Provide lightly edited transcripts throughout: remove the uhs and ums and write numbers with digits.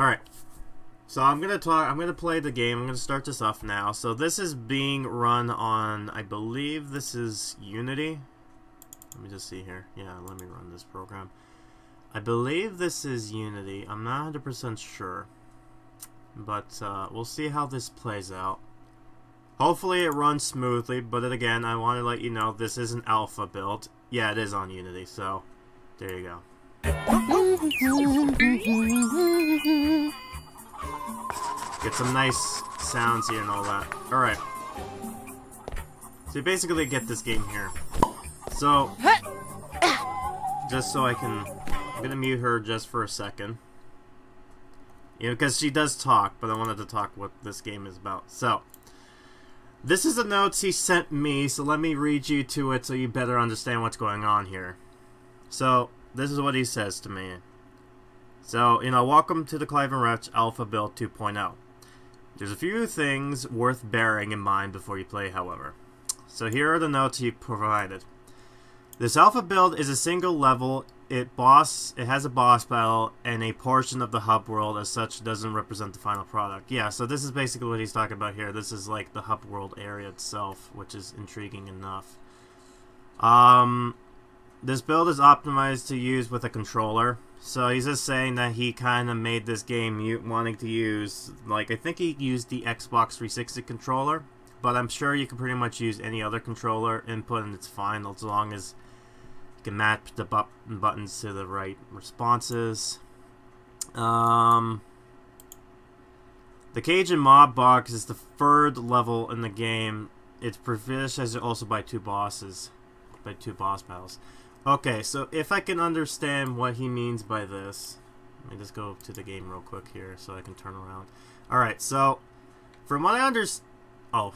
Alright. So I'm gonna play the game. I'm gonna start this off now. So this is being run on, I believe this is Unity. Let me just see here. Yeah, let me run this program. I believe this is Unity. I'm not 100% sure. But we'll see how this plays out. Hopefully it runs smoothly, but then again, I want to let you know this is an alpha build. Yeah, it is on Unity, so there you go. Get some nice sounds here and all that. Alright. So you basically get this game here. So, just so I can... I'm gonna mute her just for a second. You know, because she does talk, but I wanted to talk what this game is about. So, this is the notes he sent me, so let me read you to it so you better understand what's going on here. So, this is what he says to me. So, you know, welcome to the Clive and Wretch Alpha Build 2.0. There's a few things worth bearing in mind before you play, however. So here are the notes he provided. This alpha build is a single level. It has a boss battle, and a portion of the hub world as such doesn't represent the final product. Yeah, so this is basically what he's talking about here. This is like the hub world area itself, which is intriguing enough. This build is optimized to use with a controller. So he's just saying that he kind of made this game wanting to use, like, I think he used the Xbox 360 controller, but I'm sure you can pretty much use any other controller input and it's fine as long as you can match the buttons to the right responses. The Cajun Mob Box is the third level in the game. It's provisioned also by two boss battles. Okay, so if I can understand what he means by this, let me just go to the game real quick here so I can turn around. Alright, so from what I understand... Oh,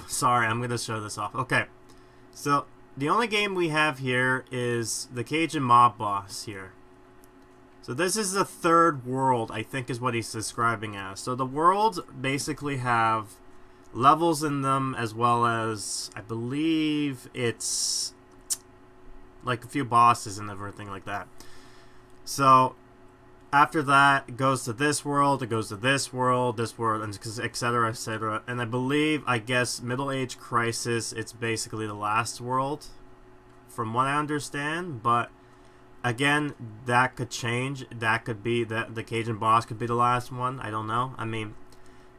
sorry, I'm going to show this off. Okay, so the only game we have here is the Cajun Mob Boss here. So this is the third world, I think is what he's describing as. So the worlds basically have levels in them as well as, I believe it's like a few bosses and everything like that. So after that, it goes to this world, it goes to this world, and etc, etc. And I believe, I guess, Middle Age Crisis, it's basically the last world, from what I understand. But again, that could change. That could be that the Cajun boss could be the last one. I don't know. I mean,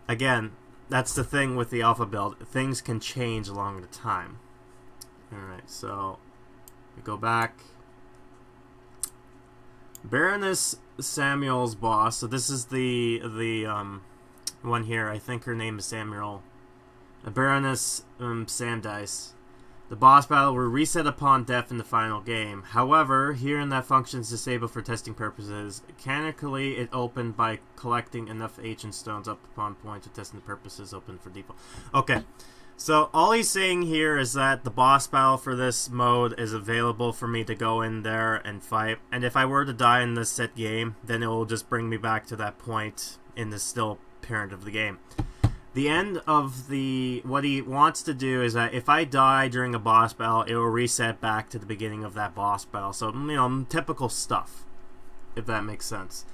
again, that's the thing with the alpha build. Things can change along the time. Alright, so we go back. Baroness Samuel's boss. So this is the one here. I think her name is Samuel. Baroness Samdice. The boss battle will reset upon death in the final game. However, here in that function is disabled for testing purposes. Mechanically, it opened by collecting enough ancient stones up upon point to testing the purposes open for default. Okay. So all he's saying here is that the boss battle for this mode is available for me to go in there and fight. And if I were to die in this set game, then it will just bring me back to that point in the still parent of the game. The end of what he wants to do is that if I die during a boss battle, it will reset back to the beginning of that boss battle. So, you know, typical stuff, if that makes sense.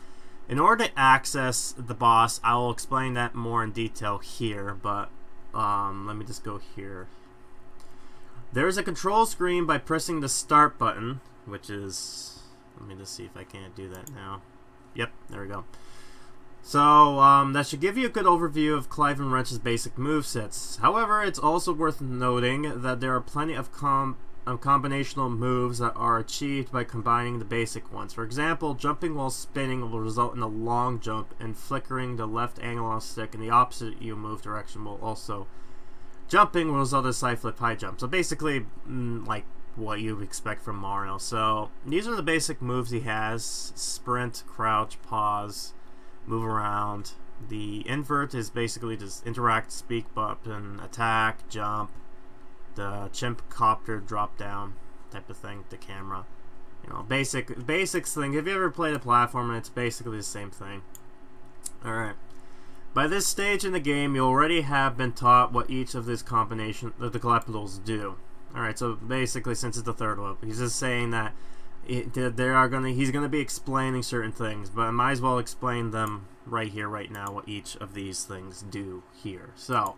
In order to access the boss, I will explain that more in detail here, but let me just go here. There's a control screen by pressing the start button, which is... Let me just see if I can't do that now. Yep, there we go. So, that should give you a good overview of Clive and Wrench's basic movesets. However, it's also worth noting that there are plenty of combinational moves that are achieved by combining the basic ones. For example, jumping while spinning will result in a long jump, and flickering the left analog stick in the opposite you move direction will also... Jumping will result in a side flip high jump. So basically, like what you expect from Mario. So, these are the basic moves he has. Sprint, crouch, pause, move around. The invert is basically just interact, speak button, attack, jump. The chimp copter drop down type of thing, the camera. You know, basics thing. If you ever played a platformer, it's basically the same thing. Alright. By this stage in the game, you already have been taught what each of these combinations of the collectibles do. Alright, so basically, since it's the third one, he's just saying that He's gonna be explaining certain things, but I might as well explain them right here, right now, what each of these things do here. So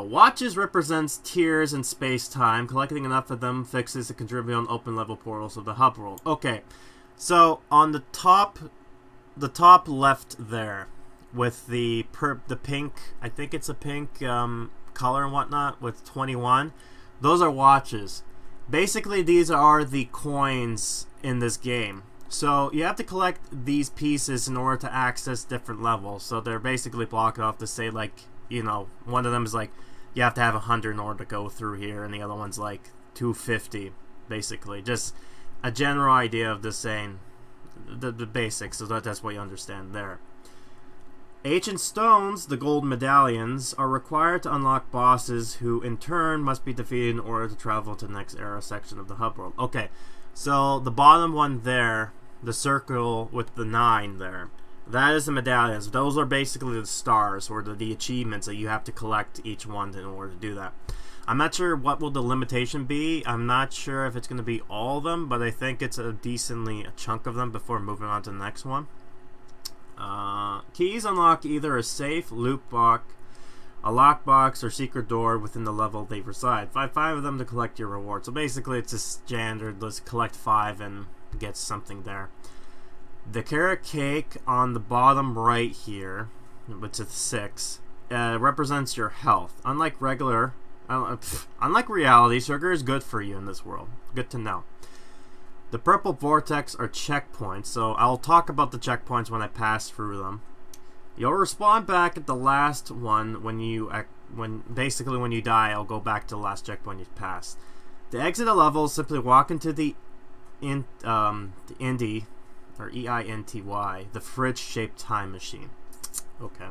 watches represents tiers in space-time. Collecting enough of them fixes to contribute on open-level portals of the hub world. Okay, so on the top left there, with the pink, I think it's a pink color and whatnot, with 21, those are watches. Basically, these are the coins in this game. So you have to collect these pieces in order to access different levels. So they're basically blocked off to say, like, you know, one of them is like, you have to have 100 in order to go through here, and the other one's like 250, basically. Just a general idea of the saying, the basics, so that's what you understand there. Ancient stones, the gold medallions, are required to unlock bosses who, in turn, must be defeated in order to travel to the next era section of the hub world. Okay, so the bottom one there, the circle with the 9 there, that is the medallions. Those are basically the stars, or the achievements that you have to collect each one in order to do that. I'm not sure what will the limitation be. I'm not sure if it's going to be all of them, but I think it's a chunk of them before moving on to the next one. Keys unlock either a safe, loot box, a lockbox, or secret door within the level they reside. Five of them to collect your reward. So basically it's a standard, let's collect 5 and get something there. The carrot cake on the bottom right here, which is 6, represents your health. Unlike reality, sugar is good for you in this world. Good to know. The purple vortex are checkpoints, so I'll talk about the checkpoints when I pass through them. You'll respawn back at the last one when you die. I'll go back to the last checkpoint you've passed. To exit a level, simply walk into the Indy, or EINTY, the fridge-shaped time machine. Okay.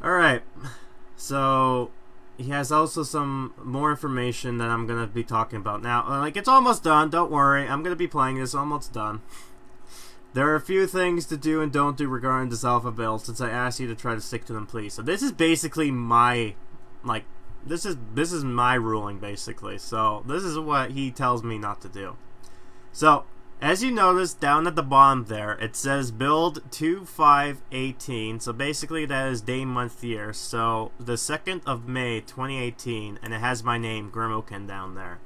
Alright, so he has also some more information that I'm going to be talking about now. Like, it's almost done, don't worry. I'm going to be playing this, almost done. There are a few things to do and don't do regarding this alpha build, since I asked you to try to stick to them, please. So this is basically my, like, this is my ruling, basically. So this is what he tells me not to do. So, as you notice, down at the bottom there, it says build 2518. So basically that is day, month, year. So the 2nd of May 2018, and it has my name, Grimokan, down there.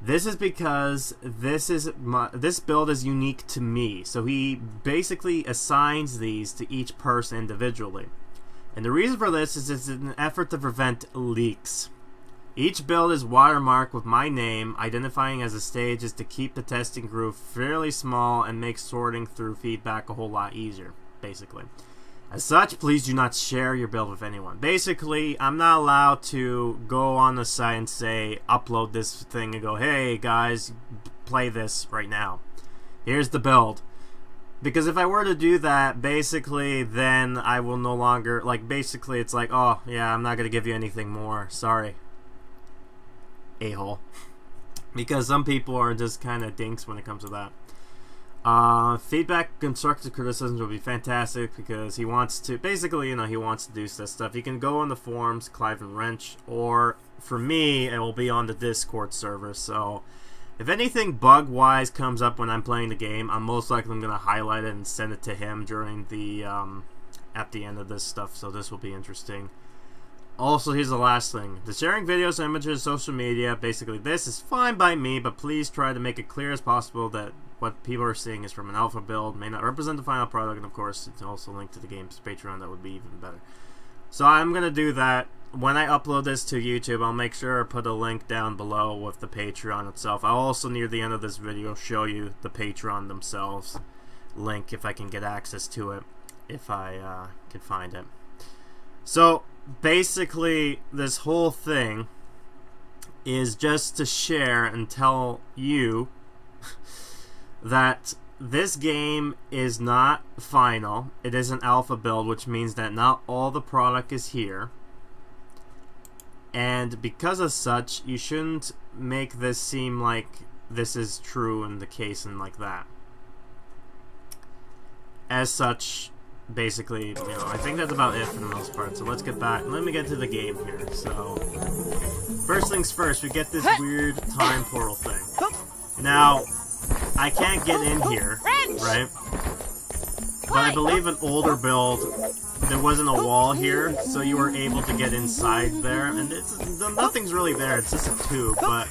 This is because this build is unique to me. So he basically assigns these to each person individually. And the reason for this is it's an effort to prevent leaks. Each build is watermarked with my name, identifying as a stage is to keep the testing group fairly small and make sorting through feedback a whole lot easier, basically. As such, please do not share your build with anyone. Basically, I'm not allowed to go on the site and say, upload this thing and go, hey guys, play this right now. Here's the build. Because if I were to do that, basically, then I will no longer, like, basically it's like, oh, yeah, I'm not going to give you anything more. Sorry. A-hole. Because some people are just kind of dinks when it comes to that. Feedback, constructive criticisms would be fantastic because he wants to, basically, you know, he wants to do this stuff. You can go on the forums, Clive and Wrench, or for me, it will be on the Discord server. So if anything bug-wise comes up when I'm playing the game, I'm most likely going to highlight it and send it to him during the, at the end of this stuff. So this will be interesting. Also, here's the last thing. The sharing videos, images, social media, basically this is fine by me, but please try to make it clear as possible that what people are seeing is from an alpha build, may not represent the final product, and of course, it's also linked to the game's Patreon. That would be even better. So I'm going to do that. When I upload this to YouTube, I'll make sure I put a link down below with the Patreon itself. I'll also, near the end of this video, show you the Patreon themselves link if I can get access to it, if I can find it. So basically, this whole thing is just to share and tell you that this game is not final. It is an alpha build, which means that not all the product is here. And because of such, you shouldn't make this seem like this is true in the case and like that. As such, basically, you know, I think that's about it for the most part. So let's get back. Let me get to the game here. So first things first, we get this weird time portal thing. Now, I can't get in here, right? But I believe an older build, there wasn't a wall here, so you were able to get inside there, and nothing's really there, it's just a tube, but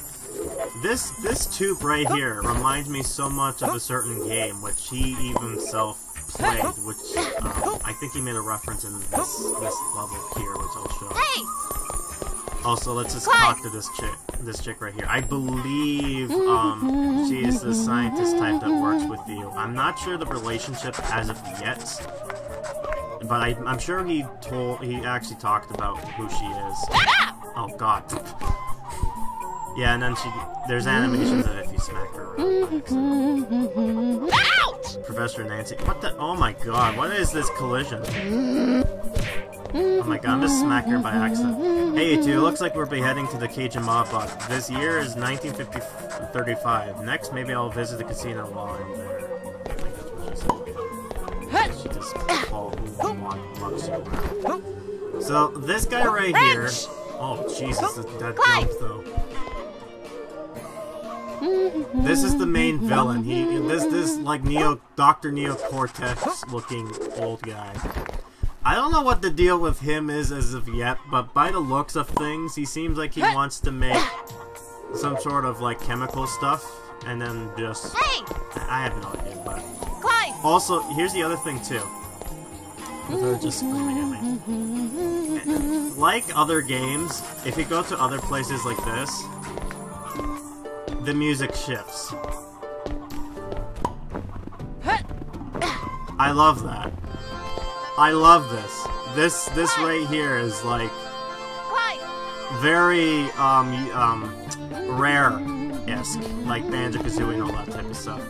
this tube right here reminds me so much of a certain game, which he even himself played, which I think he made a reference in this level here, which I'll show. Also, let's just talk to this chick right here. I believe she is the scientist type that works with you. I'm not sure the relationship as of yet, but I'm sure he actually talked about who she is. Oh god. Yeah, and then there's animations of if you smack her around. Professor Nancy. What the? Oh my god, what is this collision? Oh my god, I'm just smacking her by accident. Hey, dude, looks like we're beheading to the Cajun Mob Bug. This year is 1935. Next, maybe I'll visit the casino while I'm there. I think that's what she said. She just walks you around. So, this guy right here... Oh, Jesus, that jump, though. This is the main villain. This like Dr. Neo Cortex looking old guy. I don't know what the deal with him is as of yet, but by the looks of things, he seems like he wants to make some sort of like chemical stuff, and then just I have no idea. But also, here's the other thing too. They're just screaming at me. Like other games, if you go to other places like this, the music shifts. I love that. I love this. This right here is like very rare-esque, like Banjo-Kazooie and all that type of stuff.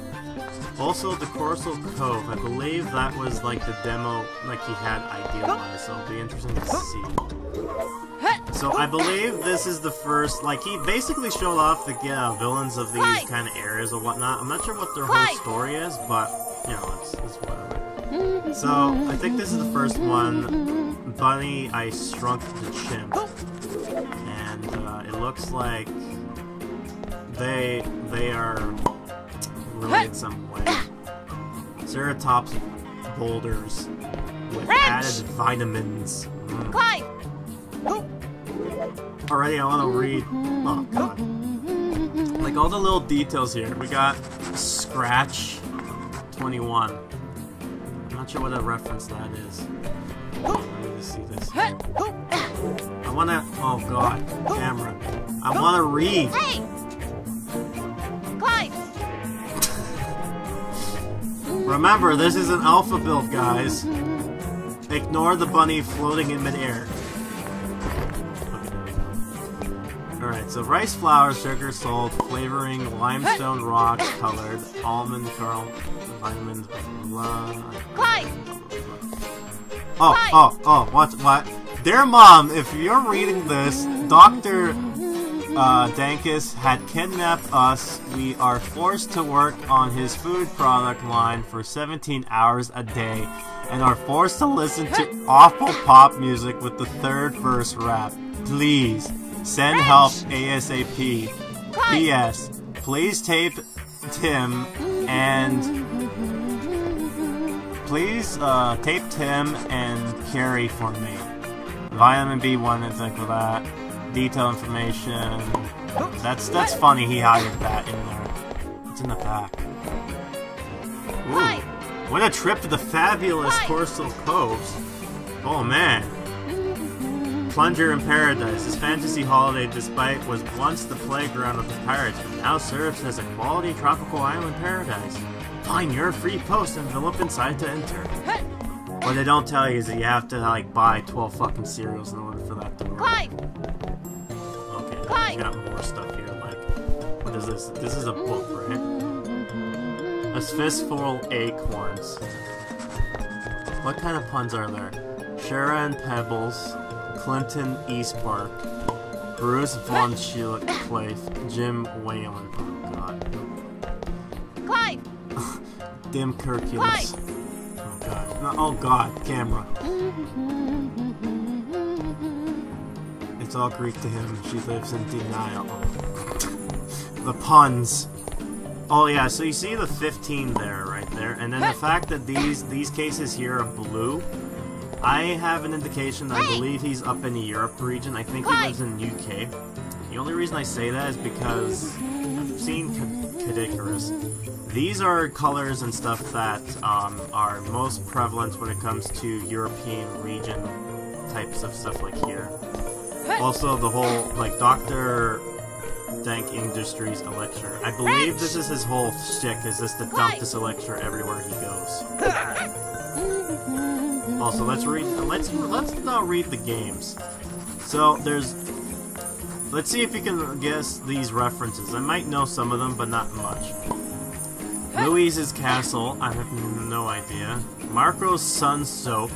Also, the Corsal Cove, I believe that was like the demo, like he had idealized, so it'll be interesting to see. So I believe this is the first, like he basically showed off the villains of these kind of areas or whatnot. I'm not sure what their whole story is, but you know, it's whatever. So I think this is the first one. Bunny, I Shrunk the Chimp, and it looks like they are related some way. Ceratops boulders with added vitamins. Already I want to read. Oh god. Like all the little details here. We got Scratch 21. I'm not sure what a reference that is. Let me just see this. I wanna. Oh god. Camera. I wanna read. Remember, this is an alpha build, guys. Ignore the bunny floating in midair. Alright, so rice flour, sugar, salt, flavoring, limestone rocks, colored, almond kernel, vitamins, blah, blah. Oh, what? Dear Mom, if you're reading this, Dr. Dankus had kidnapped us. We are forced to work on his food product line for 17 hours a day and are forced to listen to awful pop music with the third verse rap. Please, send help ASAP. P.S. Please tape Tim and... Please tape Tim and Carrie for me. Vitamin B1 and things like that. Detail information. That's funny. He hided that in there. It's in the back. Ooh, what a trip to the fabulous Corsal Coves! Oh man. Plunger in Paradise. This fantasy holiday, despite was once the playground of the pirates, but now serves as a quality tropical island paradise. Find your free post envelope inside to enter. What they don't tell you is that you have to like buy 12 fucking cereals in order for that to work. Okay, we got more stuff here. Like, what is this? This is a book, right? A fistful of acorns. What kind of puns are there? Sharon Pebbles, Clinton Eastpark, Bruce Von Schlick, Jim Whalen. Oh god. Dim Kirkulus. Oh god. No, oh god, camera. It's all Greek to him. She lives in denial. The puns. Oh yeah, so you see the 15 there, right there, and then the fact that these cases here are blue, I have an indication that I believe he's up in the Europe region. I think he lives in UK. The only reason I say that is because I've seen Cadicarus. These are colors and stuff that are most prevalent when it comes to European region types of stuff like here. Also, the whole, like, Dr. Dank Industries elixir. I believe this is his whole shtick, is just to dump this elixir everywhere he goes. Also, let's not read the games. So, let's see if you can guess these references. I might know some of them, but not much. Louise's Castle, I have no idea. Marco's Sun-Soaked.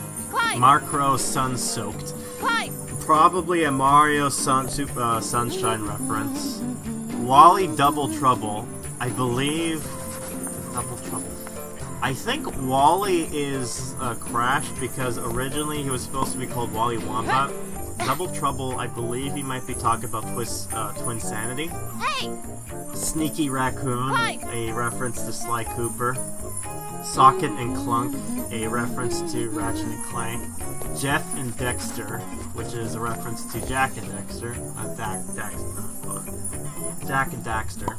Marco's Sun-Soaked. Probably a Mario Sunshine reference. Wally Double Trouble. I believe... Double Trouble. I think Wally is crashed because originally he was supposed to be called Wally Wombat. Double Trouble, I believe he might be talking about Twinsanity. Sneaky Raccoon, a reference to Sly Cooper. Socket and Clunk, a reference to Ratchet and Clank. Jeff and Dexter, which is a reference to Jak and Daxter. Jak and Daxter.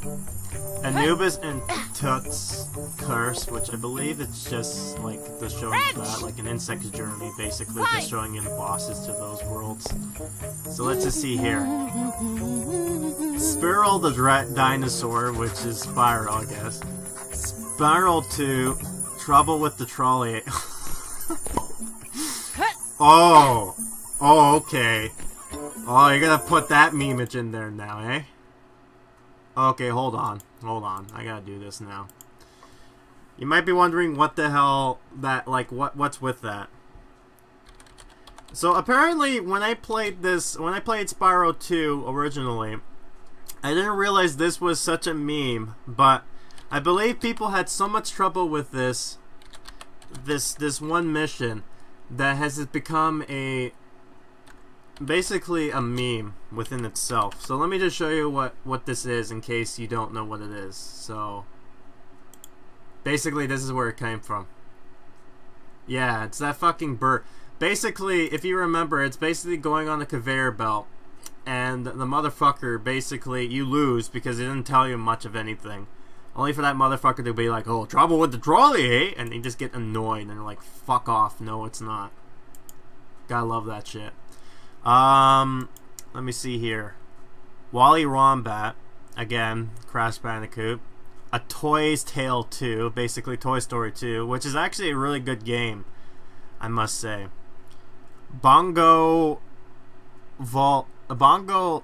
Anubis and Toots Curse, which I believe it's just like the showing that, like an insect's journey, basically just showing you the bosses to those worlds. So let's just see here. Spiral the Dinosaur, which is Spiral, I guess. Spiral 2, Trouble with the Trolley. Oh, okay. Oh, you're gonna put that memeage in there now, eh? Okay, hold on. I gotta do this now. You might be wondering what the hell that, like, what's with that. So apparently, when I played Spyro 2 originally, I didn't realize this was such a meme, but I believe people had so much trouble with this one mission that has become basically a meme within itself. So let me just show you what this is in case you don't know what it is. So basically this is where it came from. Yeah, it's that fucking bird. Basically, if you remember, it's basically going on a conveyor belt, and the motherfucker, basically, you lose because it didn't tell you much of anything. Only for that motherfucker to be like, oh, trouble with the trolley, eh? And they just get annoyed and they're like, fuck off. No, it's not. Gotta love that shit. Let me see here. Wally Wombat, again, Crash Bandicoot. A Toy's Tale 2, basically Toy Story 2, which is actually a really good game, I must say. Bongo Vuvuzela,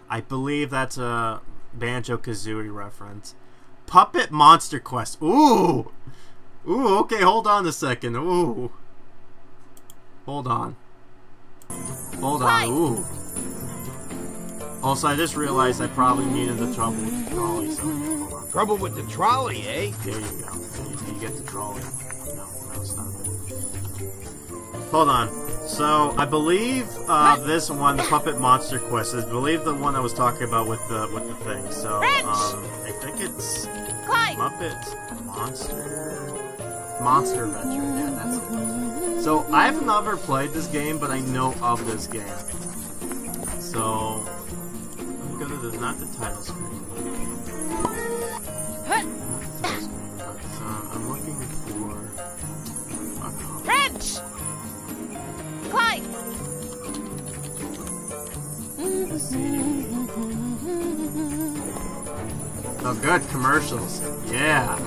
I believe that's a Banjo-Kazooie reference. Puppet Monster Quest. Ooh! Ooh, okay, hold on a second. Ooh. Hold on. Ooh. Also, I just realized I probably needed the trouble with the trolley, so hold on. Trouble with the trolley, eh? There you go. You get the trolley. No, it's not. Hold on. So, I believe this one, the Puppet Monster Quest, is I believe the one I was talking about with the thing. So, I think it's Muppet Monster Adventure. Yeah, that's it. So, I've never played this game, but I know of this game. So, I'm gonna do not the title screen. Not the title screen, but I'm looking for. Wrench! Clive! Let's see. Oh, good commercials. Yeah.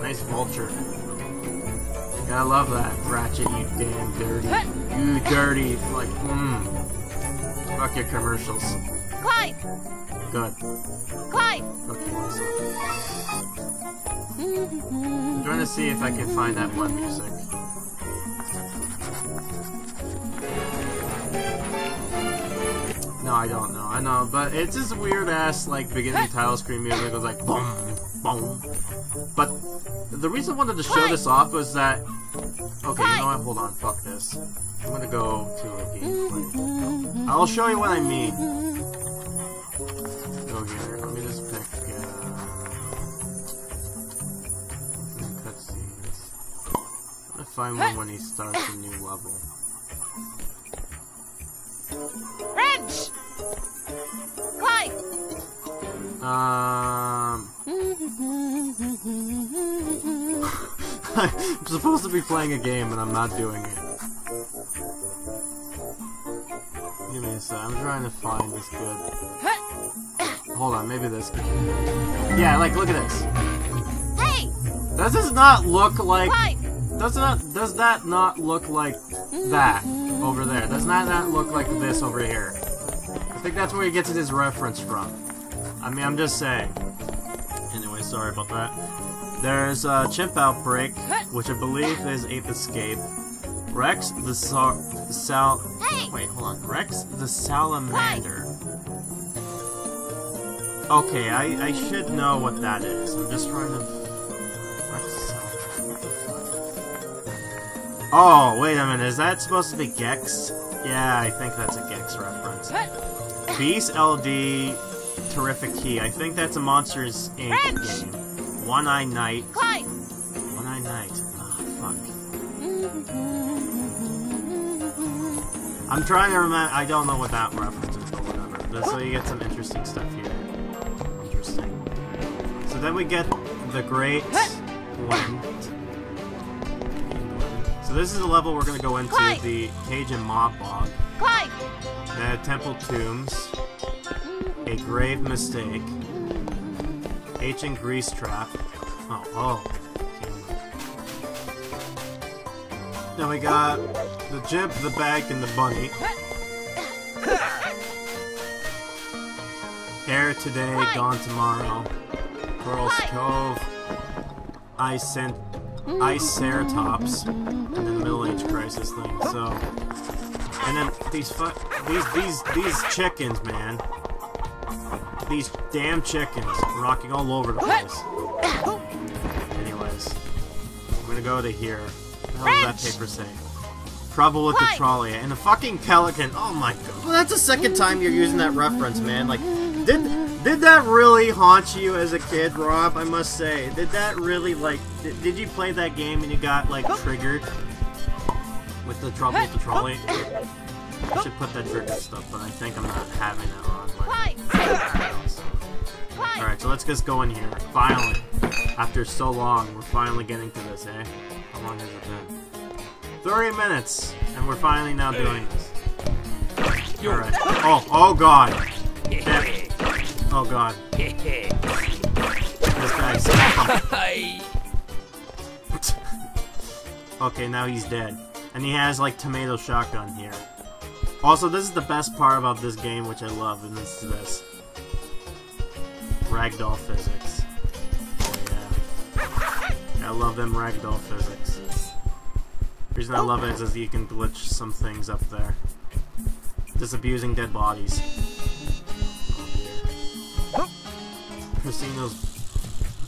Nice vulture. Gotta love that, Ratchet. You damn dirty. You dirty. Like, Fuck your commercials. Clive! Good. Clive! Okay, so. I'm trying to see if I can find that one music. No, I don't know. I know, but it's just weird ass, like, beginning title screen music. It goes like, boom, Boom. But the reason I wanted to show this off was that... Okay, you know what? Hold on. Fuck this. I'm gonna go to a gameplay. I'll show you what I mean. Go here. Let me just pick... cutscenes. I'm gonna find one when he starts a new level. Wrench! Clive! I'm supposed to be playing a game and I'm not doing it. Give me a sec. I'm trying to find this good. Hold on, maybe this good. Yeah, like, look at this. Hey! Does this not look like... Clive! Does that not look like that over there? Does that not look like this over here? I think that's where he gets his reference from. I mean, I'm just saying. Anyway, sorry about that. There's Chimp Outbreak, which I believe is Ape Escape. Rex the Wait, hold on. Rex the Salamander. Okay, I should know what that is. I'm just trying to... Oh, wait a minute. Is that supposed to be Gex? Yeah, I think that's a Gex reference. Beast LD Terrific Key. I think that's a Monsters Inc. game. One-Eye Knight. Clive! One-Eye Knight. Oh, fuck. I'm trying to remember. I don't know what that reference is, but whatever. So you get some interesting stuff here. Interesting. So then we get the Great Wind. So this is the level we're going to go into, Clive! the Cage and Mob Bog. Clive! Temple Tombs. A Grave Mistake. Ancient Grease Trap. Oh. Then we got the Jib, the Bag, and the Bunny. Hair Today, Gone Tomorrow. Pearl's Cove. Iceratops. And then the Middle Age Crisis thing. So, and then these chickens, man. These damn chickens rocking all over the place. Anyways, I'm gonna go to here. What does that paper say? Trouble with the trolley and the fucking pelican. Oh my god! Well, that's the second time you're using that reference, man. Like, did that really haunt you as a kid, Rob? I must say, did that really like? Did you play that game and you got like triggered with the Trouble with the trolley? I should put that trigger stuff, but I think I'm not having it on. Alright, so let's just go in here. Finally. After so long, we're finally getting to this, eh? How long has it been? 30 minutes! And we're finally now doing this. Alright. Oh god! Yeah. Oh god. This guy, smack him. Okay, now he's dead. And he has, like, tomato shotgun here. Also, this is the best part about this game, which I love, and this is this. Ragdoll physics. Oh yeah. I love them ragdoll physics. The reason I love it is that you can glitch some things up there. Disabusing dead bodies. Oh dear. Casino's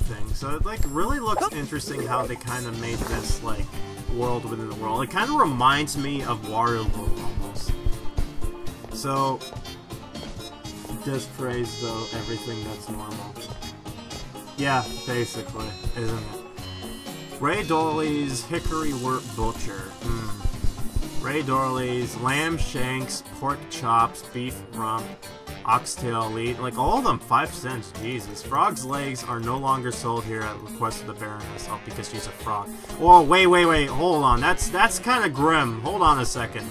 thing. So it like really looks interesting how they kind of made this like world within the world. It kind of reminds me of Wario World almost. So, this phrase though, everything that's normal. Yeah, basically, isn't it? Ray Dorley's Hickory Wort Butcher. Ray Dorley's Lamb Shanks, Pork Chops, Beef Rump, Oxtail Lead. Like, all of them, 5 cents, Jesus. Frog's Legs are no longer sold here at request of the Baroness. Oh, because she's a frog. Whoa, wait, hold on. That's kind of grim. Hold on a second.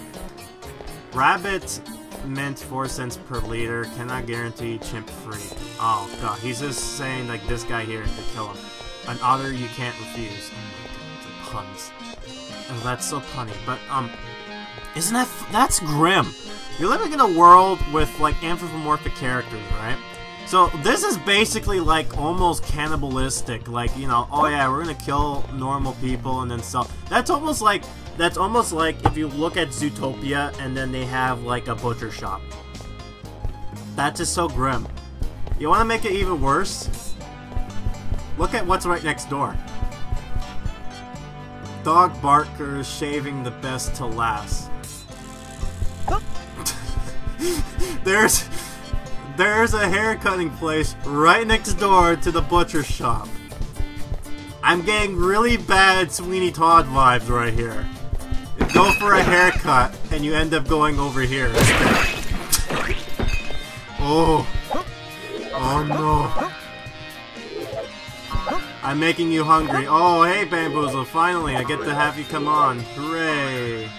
Rabbit Mint 4 cents per liter. Cannot guarantee chimp free. Oh god, he's just saying like this guy here to kill him. An otter you can't refuse. Oh my god, the puns. Oh, that's so punny. But isn't that's grim? You're living in a world with like anthropomorphic characters, right? So this is basically like almost cannibalistic. Like, you know, oh yeah, we're gonna kill normal people and then sell. That's almost like if you look at Zootopia and then they have like a butcher shop. That's just so grim. You want to make it even worse? Look at what's right next door. Dog barkers shaving the best to last. There's a hair cutting place right next door to the butcher shop. I'm getting really bad Sweeney Todd vibes right here. You go for a haircut and you end up going over here instead. Oh. Oh no. I'm making you hungry. Oh, hey Bamboozle, finally I get to have you come on. Hooray.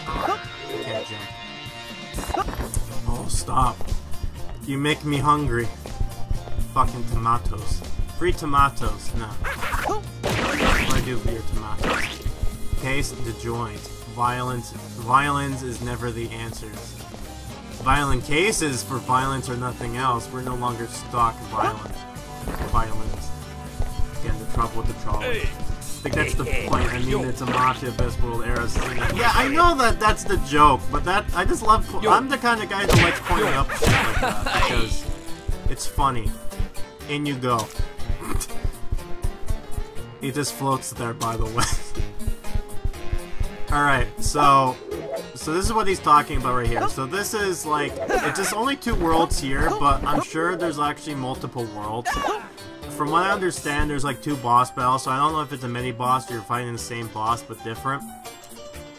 Oh, I can't jump. Oh, stop. You make me hungry. Fucking tomatoes. Free tomatoes. No. What do I do for your tomatoes? Case disjoint. Violence is never the answers. Violent cases for violence or nothing else. We're no longer stock violence. Get into trouble with the trolley. I think that's the point. I mean, it's a mafia best world era scene. Yeah, I know that that's the joke, but that I just love. I'm the kind of guy that likes pointing up shit like that because it's funny. In you go. He just floats there, by the way. All right, so this is what he's talking about right here. So this is like it's just only 2 worlds here, but I'm sure there's actually multiple worlds. From what I understand, there's like 2 boss battles, so I don't know if it's a mini-boss or you're fighting the same boss but different.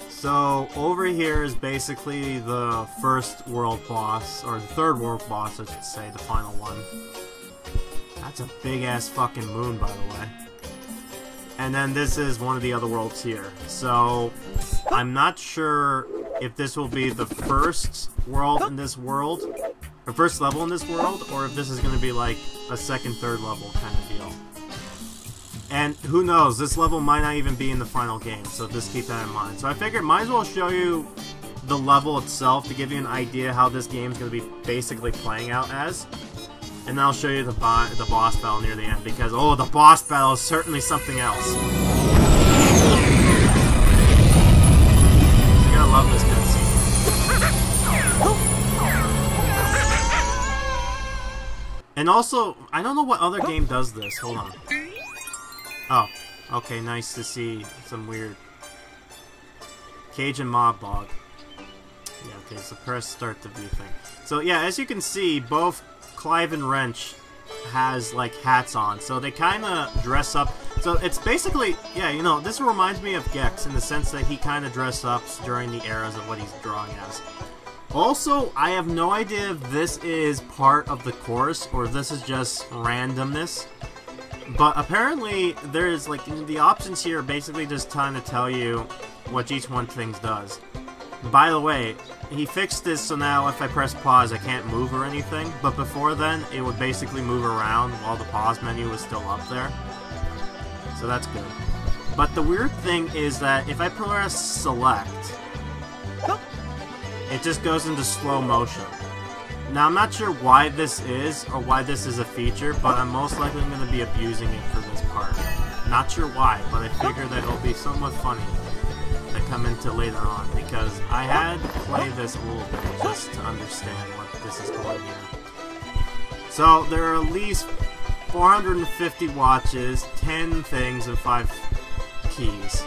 So over here is basically the first world boss, or the 3rd world boss, I should say, the final one. That's a big-ass fucking moon, by the way. And then this is one of the other worlds here. So I'm not sure if this will be the first world in this world, or first level in this world, or if this is going to be like a 2nd, 3rd level kind of deal. And who knows, this level might not even be in the final game, so just keep that in mind. So I figured might as well show you the level itself to give you an idea how this game is going to be basically playing out as. And then I'll show you the boss battle near the end, because, oh, the boss battle is certainly something else. You're gonna love this cutscene. And also, I don't know what other game does this. Hold on. Oh, okay, nice to see some weird Cajun Mob Bog. Yeah, okay, so press start to view thing. So yeah, as you can see, both Clive and Wrench has like hats on, so they kind of dress up. So it's basically, yeah, you know, this reminds me of Gex in the sense that he kind of dressed up during the eras of what he's drawing as. Also, I have no idea if this is part of the course or if this is just randomness, but apparently there's like the options here are basically just trying to tell you what each one things does. By the way, he fixed this so now if I press pause I can't move or anything, but before then it would basically move around while the pause menu was still up there. So that's good. But the weird thing is that if I press select, it just goes into slow motion. Now I'm not sure why this is or why this is a feature, but I'm most likely going to be abusing it for this part. Not sure why, but I figure that it'll be somewhat funny that come into later on, because I had to play this a little bit just to understand what this is going here. So there are at least 450 watches, 10 things, and 5 keys.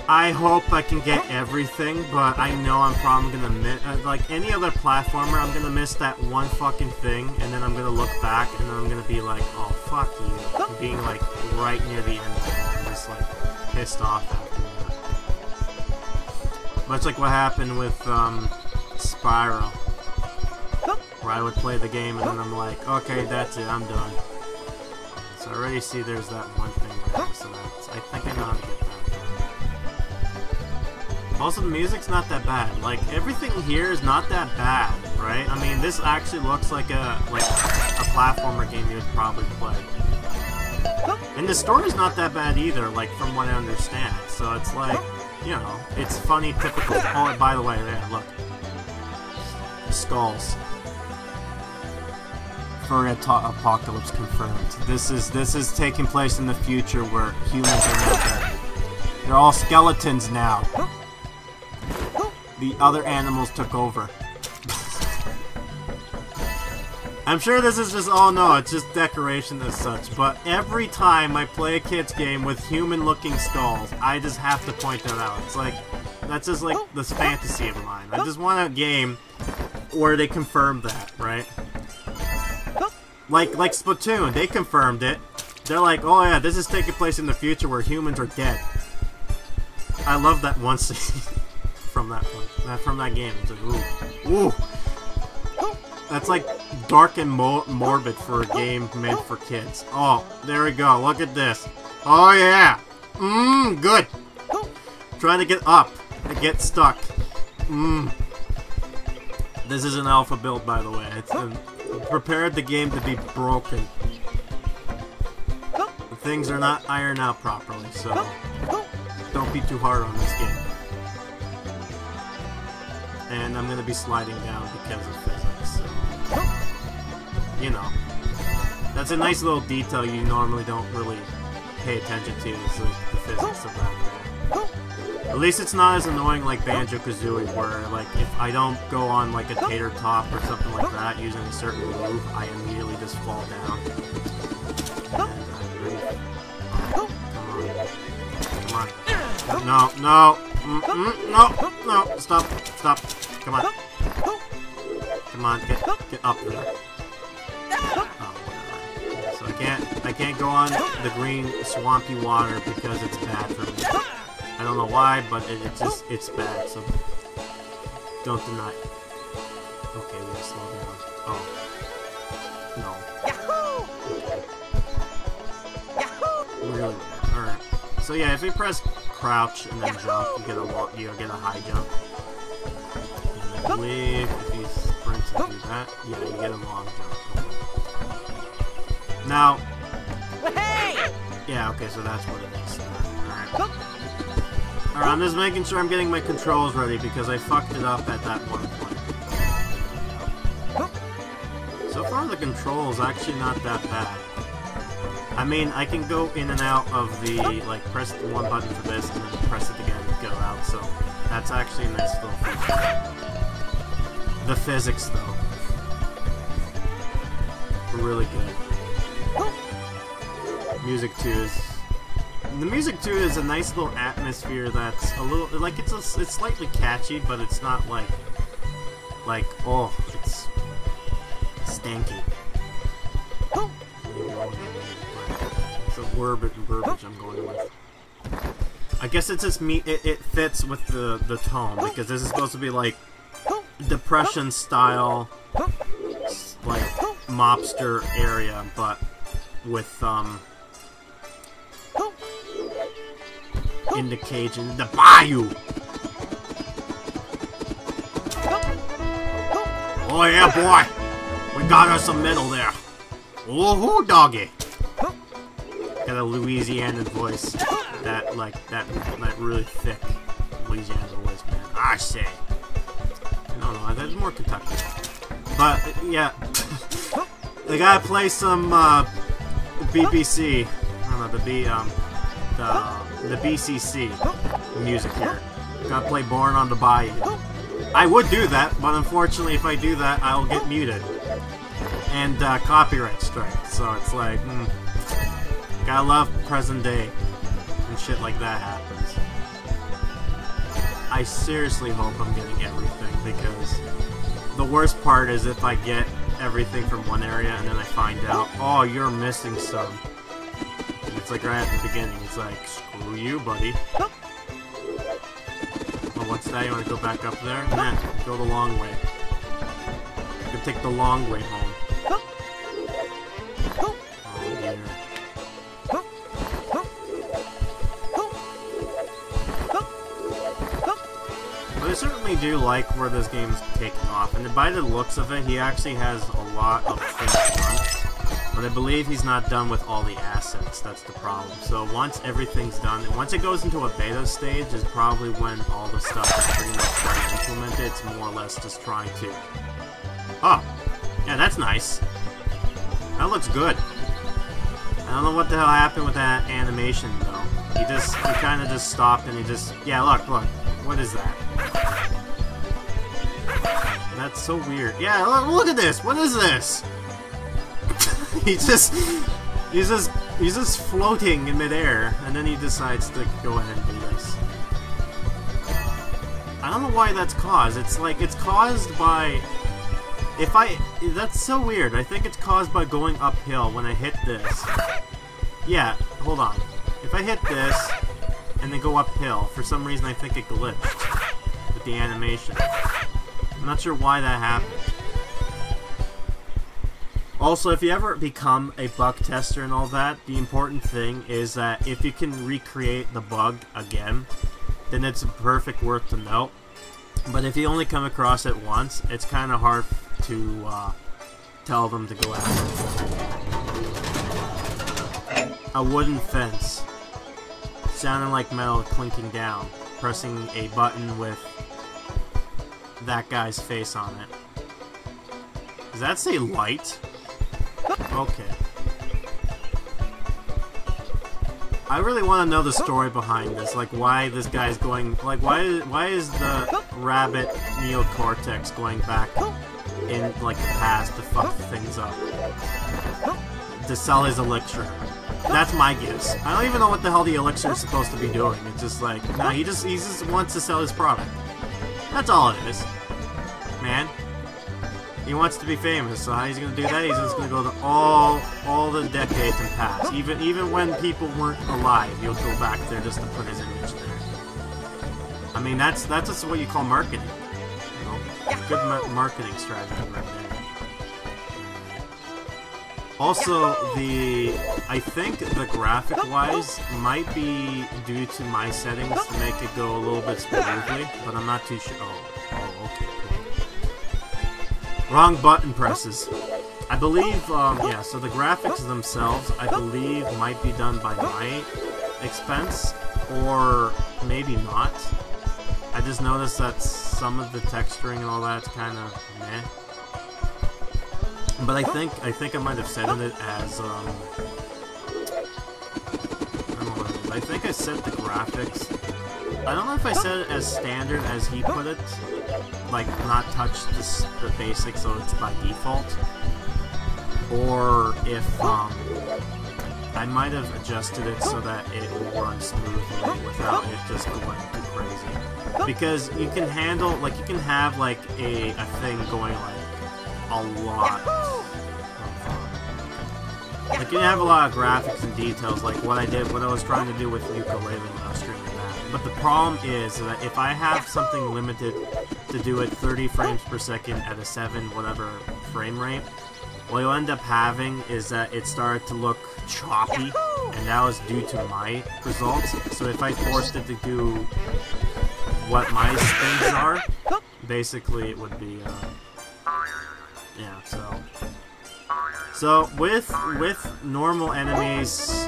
I hope I can get everything, but I know I'm probably gonna miss, like any other platformer, I'm gonna miss that one fucking thing, and then I'm gonna look back, and then I'm gonna be like, oh, fuck you, being like right near the end of it, and just like pissed off after that. Much like what happened with Spyro, where I would play the game, and then I'm like, okay, that's it, I'm done. So I already see there's that one thing there, so that's, I think I know how to get that. Also, the music's not that bad. Like, everything here is not that bad, right? I mean, this actually looks like a platformer game you would probably play. And the story's not that bad either, like, from what I understand. So it's like, you know, it's funny, typical. Oh, by the way, there, look. Skulls. Furry apocalypse confirmed. This is taking place in the future where humans are not dead. They're all skeletons now. The other animals took over. I'm sure this is just, oh no, it's just decoration as such, but every time I play a kid's game with human-looking skulls, I just have to point that out. It's like, that's just like this fantasy of mine. I just want a game where they confirm that, right? Like Splatoon, they confirmed it. They're like, oh yeah, this is taking place in the future where humans are dead. I love that one scene from that one, from that game. It's like, ooh, ooh. That's like dark and morbid for a game made for kids. Oh, there we go. Look at this. Oh yeah. Good. Trying to get up. I get stuck. This is an alpha build, by the way. It's prepared the game to be broken. Things are not ironed out properly, so don't be too hard on this game. And I'm gonna be sliding down because of physics. So, you know, that's a nice little detail you normally don't really pay attention to. Is the physics of that. At least it's not as annoying like Banjo-Kazooie, where like if I don't go on like a tater top or something like that using a certain move, I immediately just fall down. Come on. No, no. No. Stop. Come on. Come on, get up there. Oh, whatever. So I can't go on the green swampy water because it's bad for me. I don't know why, but it's bad, so don't deny. Okay, we gotta slow down. Oh. No. Yahoo! Really weird. Alright. So yeah, if you press crouch and then jump, you get a high jump. And then wave, if you sprint and do that, yeah, you get a long jump. Now, yeah, okay, so that's what it is. Alright. Alright, I'm just making sure I'm getting my controls ready because I fucked it up at that one point. So far the controls actually not that bad. I mean, I can go in and out of the, like, press the one button for this and then press it again to go out, so that's actually a nice little feature. The physics, though, are really good. Music, too, the music, too, is a nice little atmosphere that's a little, like, it's slightly catchy, but it's not like, oh, it's stanky. It's a verbiage I'm going with. I guess it's just it fits with the tone, because this is supposed to be, like, Depression style, like, mobster area, but with, in the cage in the bayou. Oh yeah, boy! We got us some metal there. Woohoo, doggy! Got a Louisiana voice. That really thick Louisiana voice, man. I say. No, that's more Kentucky. But yeah, they gotta play some BBC. I don't know, the BCC music here. Gotta play Born on the Bayou. I would do that, but unfortunately if I do that, I'll get muted. And copyright strike. So it's like, gotta love present day and shit like that happens. I seriously hope I'm getting everything, because the worst part is if I get everything from one area and then I find out, oh, you're missing some. It's like right at the beginning, it's like, screw you, buddy. Oh, what's that? You want to go back up there? Nah, go the long way. You can take the long way home. Oh, dear. But I certainly do like where this game's taking off, and by the looks of it, he actually has a lot of things done. But I believe he's not done with all the assets, that's the problem. So once everything's done, once it goes into a beta stage is probably when all the stuff is pretty much done and implemented. It's more or less just trying to... Oh! Yeah, that's nice. That looks good. I don't know what the hell happened with that animation, though. He kind of just stopped and he just... Yeah, look. What is that? That's so weird. Yeah, look at this! What is this? he's just floating in midair, and then he decides to go ahead and do this. I don't know why that's caused. It's like it's caused by that's so weird. I think it's caused by going uphill when I hit this. Yeah, hold on. If I hit this and then go uphill, for some reason I think it glitched with the animation. I'm not sure why that happened. Also, if you ever become a bug tester and all that, the important thing is that if you can recreate the bug again, then it's perfect worth to note. But if you only come across it once, it's kind of hard to tell them to go after it. A wooden fence. Sounding like metal clinking down. Pressing a button with that guy's face on it. Does that say light? Okay. I really want to know the story behind this, like why this guy's going, like why is the rabbit neocortex going back in like the past to fuck things up, to sell his elixir. That's my guess. I don't even know what the hell the elixir is supposed to be doing. It's just like, no, he just wants to sell his product. That's all it is, man. He wants to be famous, so how he's gonna do that? He's just gonna go to all the decades and past. Even when people weren't alive, he'll go back there just to put his image there. I mean, that's just what you call marketing. You know, good marketing strategy right there. Also, I think the graphic-wise might be due to my settings to make it go a little bit smoothly, but I'm not too sure. Oh, okay. Wrong button presses. I believe, yeah, so the graphics themselves, I believe, might be done by my expense, or maybe not. I just noticed that some of the texturing and all that's kind of meh. But I think I might have set it as, I don't know what it is. I think I set the graphics. I don't know if I set it as standard as he put it. Like, not touch the basics so it's by default, or if I might have adjusted it so that it will run smoothly without it just going too crazy. Because you can handle, like, you can have like a thing going like a lot. Like, you can have a lot of graphics and details, like what I was trying to do with ukulele when I was streaming that. But the problem is that if I have something limited to do it 30 frames per second at a 7 whatever frame rate, what you'll end up having is that it started to look choppy, and that was due to my results. So if I forced it to do what my spins are, basically it would be, yeah, so with normal enemies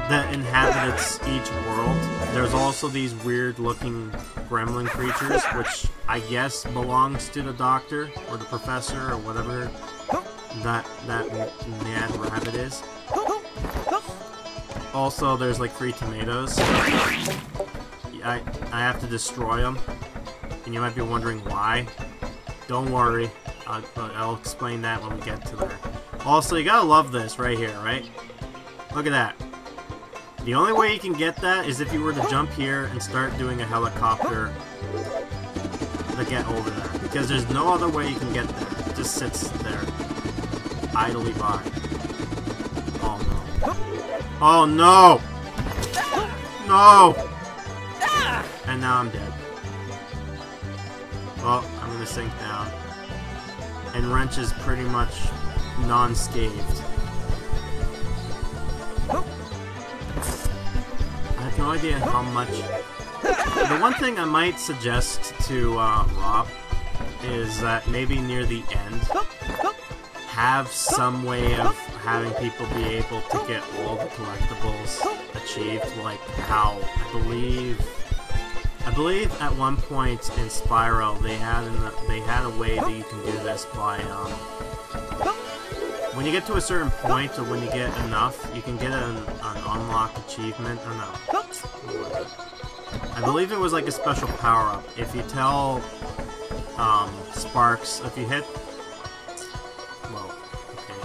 that inhabit each world, there's also these weird-looking gremlin creatures, which I guess belongs to the doctor or the professor or whatever that mad rabbit is. Also, there's like 3 tomatoes. I have to destroy them, and you might be wondering why. Don't worry, I'll explain that when we get to there. Also, you gotta love this right here, right? Look at that. The only way you can get that is if you were to jump here and start doing a helicopter to get over there. Because there's no other way you can get there. It just sits there, idly by. Oh no. Oh no! No! And now I'm dead. Well, I'm gonna sink down. And Wrench is pretty much non-scathed. I have no idea how much. The one thing I might suggest to Rob is that maybe near the end, have some way of having people be able to get all the collectibles achieved, like how I believe at one point in Spyro they had a way that you can do this by when you get to a certain point, or when you get enough, you can get an unlock achievement, or no. I believe it was like a special power-up. If you tell Sparks, if you hit... Whoa, okay.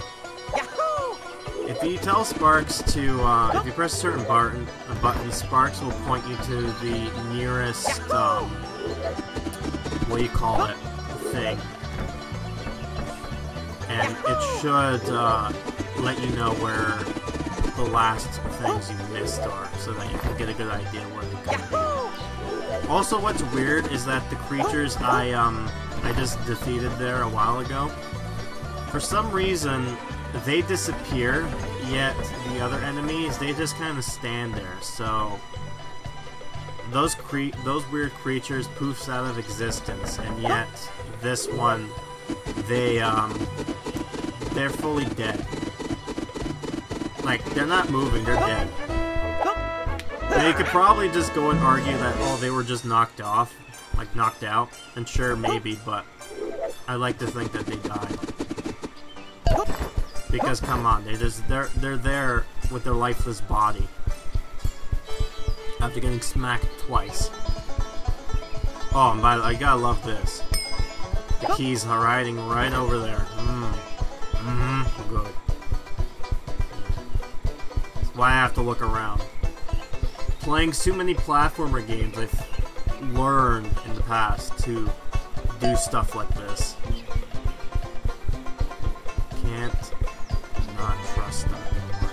if you tell Sparks to, if you press a certain button, Sparks will point you to the nearest, what do you call it, thing. And it should, let you know where the last things you missed are, so that you can get a good idea where they could be. Also, what's weird is that the creatures I just defeated there a while ago, for some reason, they disappear, yet the other enemies, they just kind of stand there, so those weird creatures poofs out of existence, and yet this one, they're fully dead. Like, they're not moving, they're dead. Now, you could probably just go and argue that, oh, they were just knocked off, like knocked out, and sure, maybe, but I like to think that they died. Because come on, they're there with their lifeless body after getting smacked twice. Oh, and by the way, I gotta love this. The keys are riding right over there. Good. That's why I have to look around. Playing so many platformer games, I've learned in the past to do stuff like this. Can't not trust them anymore.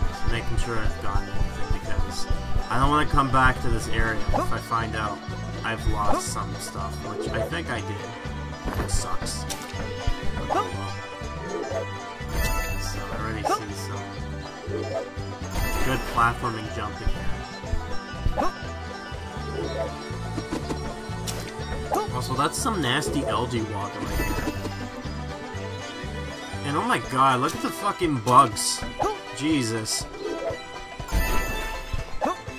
Just making sure I've gotten everything, because I don't want to come back to this area if I find out I've lost some stuff, which I think I did. It sucks. Oh, well. So I already see some good platforming jumping here. Also, that's some nasty algae water right here. And oh my god, look at the fucking bugs. Jesus.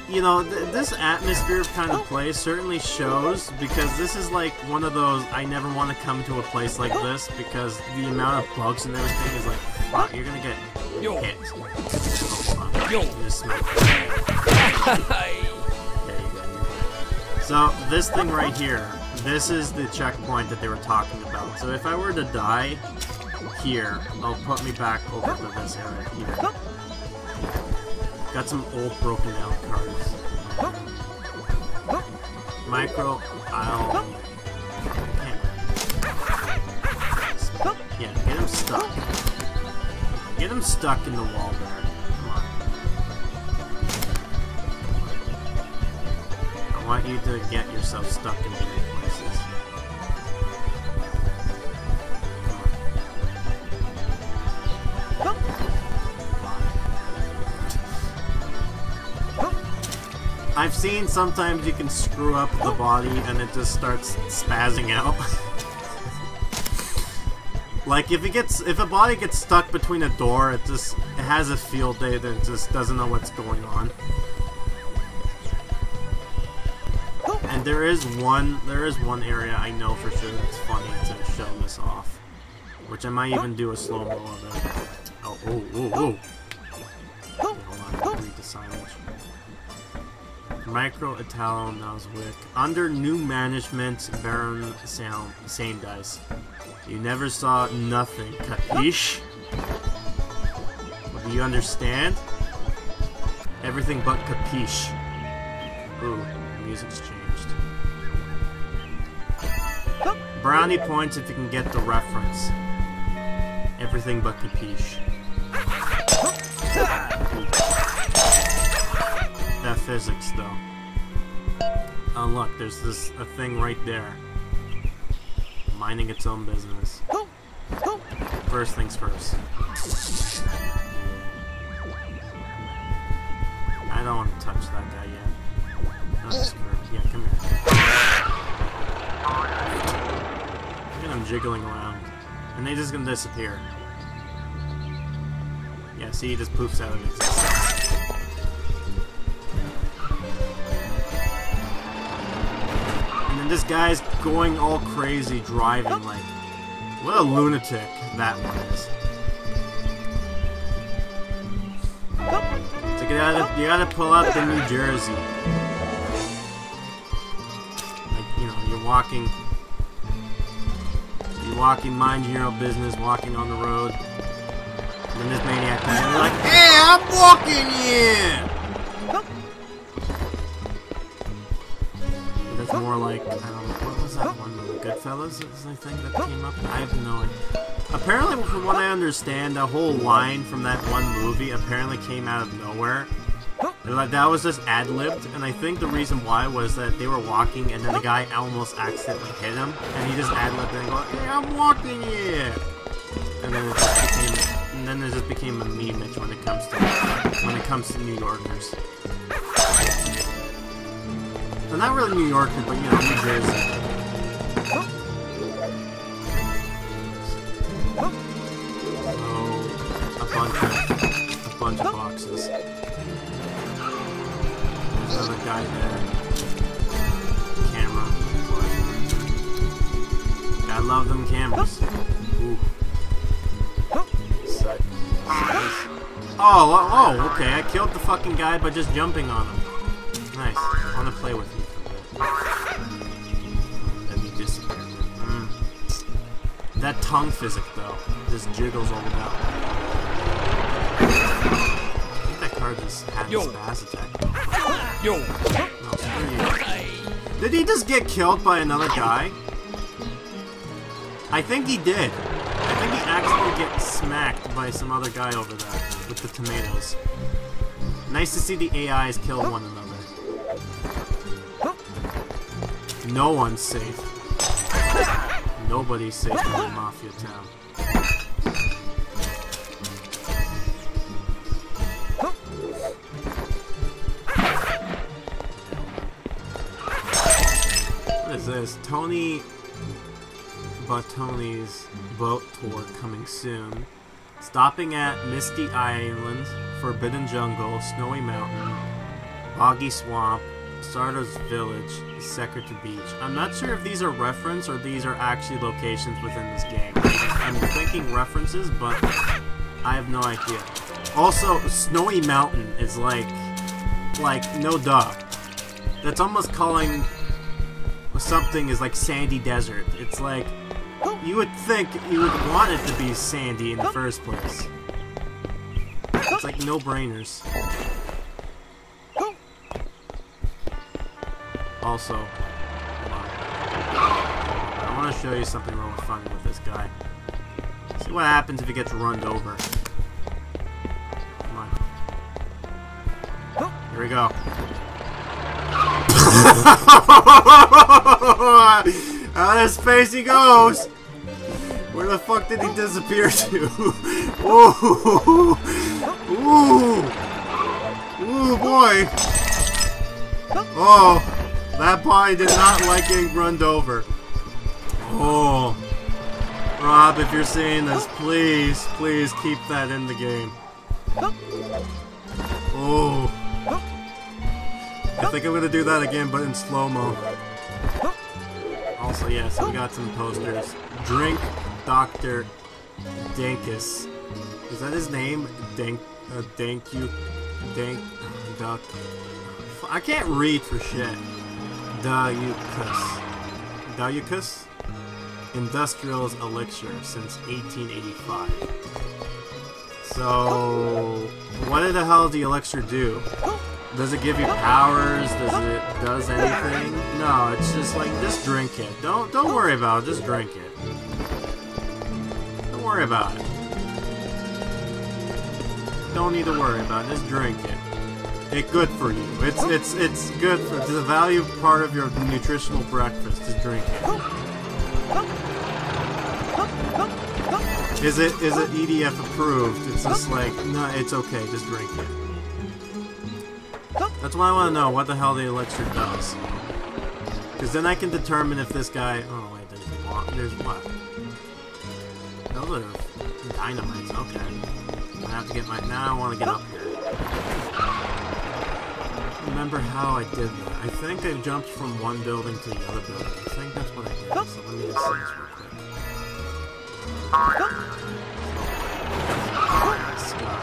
You know, this atmosphere kind of place certainly shows, because this is like one of those, I never want to come to a place like this, because the amount of bugs and everything is like, fuck, you're gonna get hit. Oh, hold on. You just smack it. There you go. So, this thing right here, this is the checkpoint that they were talking about. So if I were to die here, it'll put me back over to this area here. Got some old broken down cards. Micro, yeah, get him stuck. Get him stuck in the wall there. Come on. I want you to get yourself stuck in weird places. I've seen sometimes you can screw up the body and it just starts spazzing out. Like if a body gets stuck between a door, it has a field day that just doesn't know what's going on. And there is one area I know for sure that's funny to show this off, which I might even do a slow-mo of it. Oh. Okay, hold on, read the signage. Micro Italo Noswick. Under new management, Baron Same Dice. You never saw nothing. Capiche? Do you understand? Everything but capiche. Ooh, the music's changed. Brownie points if you can get the reference. Everything but capiche. That physics, though. Oh, look, there's a thing right there. Minding its own business. First things first. I don't want to touch that guy yet. Not this curve. Yeah, come here. Look at him jiggling around. And they're just gonna disappear. Yeah, see, he just poofs out of existence. And this guy's going all crazy driving, like, what a lunatic that one is. So you gotta pull out the New Jersey. Like, you know, you're walking, minding your own business, walking on the road. And then this maniac comes in and they're like, hey, I'm walking here! But that's more like, I don't know, what was that one movie? Goodfellas is I think that came up? I have no idea. Apparently, from what I understand, the whole line from that one movie apparently came out of nowhere. Like, that was just ad-libbed, and I think the reason why was that they were walking and then the guy almost accidentally hit him, and he just ad-libbed it and go, hey, I'm walking here! And then it just became a meme when it comes to New Yorkers. They're not really New Yorkers, but you know, New Jersey. A bunch of boxes. There's another guy there. Camera. I love them cameras. Ooh. Sick. Oh, okay. I killed the fucking guy by just jumping on him. Nice. I want to play with him for a bit. Then he disappeared. That tongue physic, though, just jiggles all about. I think that card just had a spaz attack. Yo. No, screw you. Did he just get killed by another guy? I think he did. I think he actually gets smacked by some other guy over there with the tomatoes. Nice to see the AIs kill one another. No one's safe. Nobody's safe in the Mafia town. What is this? Tony Bottoni's boat tour coming soon. Stopping at Misty Island, Forbidden Jungle, Snowy Mountain, Boggy Swamp, Stardust Village, Secretor Beach. I'm not sure if these are reference or these are actually locations within this game. I'm thinking references, but I have no idea. Also, Snowy Mountain is like no duh. That's almost calling something is like sandy desert. It's like, you would think you would want it to be sandy in the first place. It's like no-brainers. Also, hold on. I want to show you something really funny with this guy. See what happens if he gets runned over. Come on. Here we go. Out of space he goes! Where the fuck did he disappear to? Ooh! Ooh! Ooh, boy! Oh! That boy did not like getting runned over. Oh. Rob, if you're seeing this, please, please keep that in the game. Oh. I think I'm gonna do that again, but in slow-mo. Also, yes, we got some posters. Drink Dr. Dankus. Is that his name? Duck. I can't read for shit. Daucus? Industrial's Elixir since 1885. So, what the hell does the Elixir do? Does it give you powers? Does anything? No, it's just like, just drink it. Don't worry about it, just drink it. Don't worry about it. Don't need to worry about it, just drink it. It's good for you. It's good for the value part of your nutritional breakfast. Just drink it. Is it EDF approved? It's just like, no, it's okay. Just drink it. That's why I want to know what the hell the elixir does. Because then I can determine if this guy. Oh wait, there's what? Those are dynamites. Okay. I have to get my. Now I want to get up here. Remember how I did that. I think I jumped from one building to the other building. I think that's what I did. So let me just see this real quick. Sky.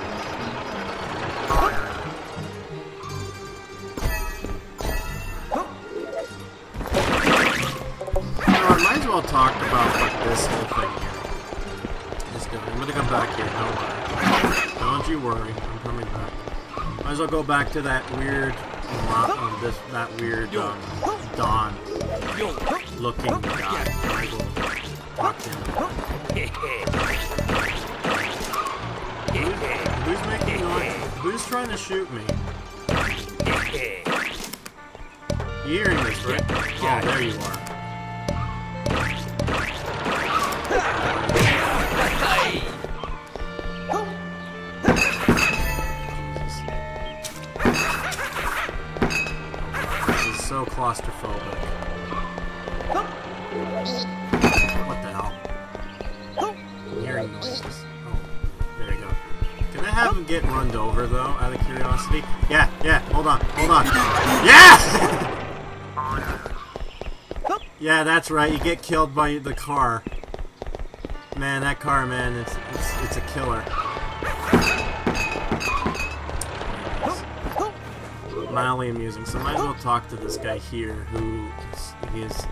I might as well talk about like this whole thing here. just going. I'm gonna come back here. Don't worry. Don't you worry. I'm coming back. Might as well go back to that weird, Dawn looking guy. I will talk to him. Who's making noise? Who's trying to shoot me? You're hearing this, right? Oh, there you are. So claustrophobic. What the hell? I'm hearing noises. Oh, there you go. Can I have him get runned over though, out of curiosity? Yeah, hold on. Yeah! Yeah, that's right, you get killed by the car. Man, that car, man, it's a killer. Mildly amusing, so might as well talk to this guy here who is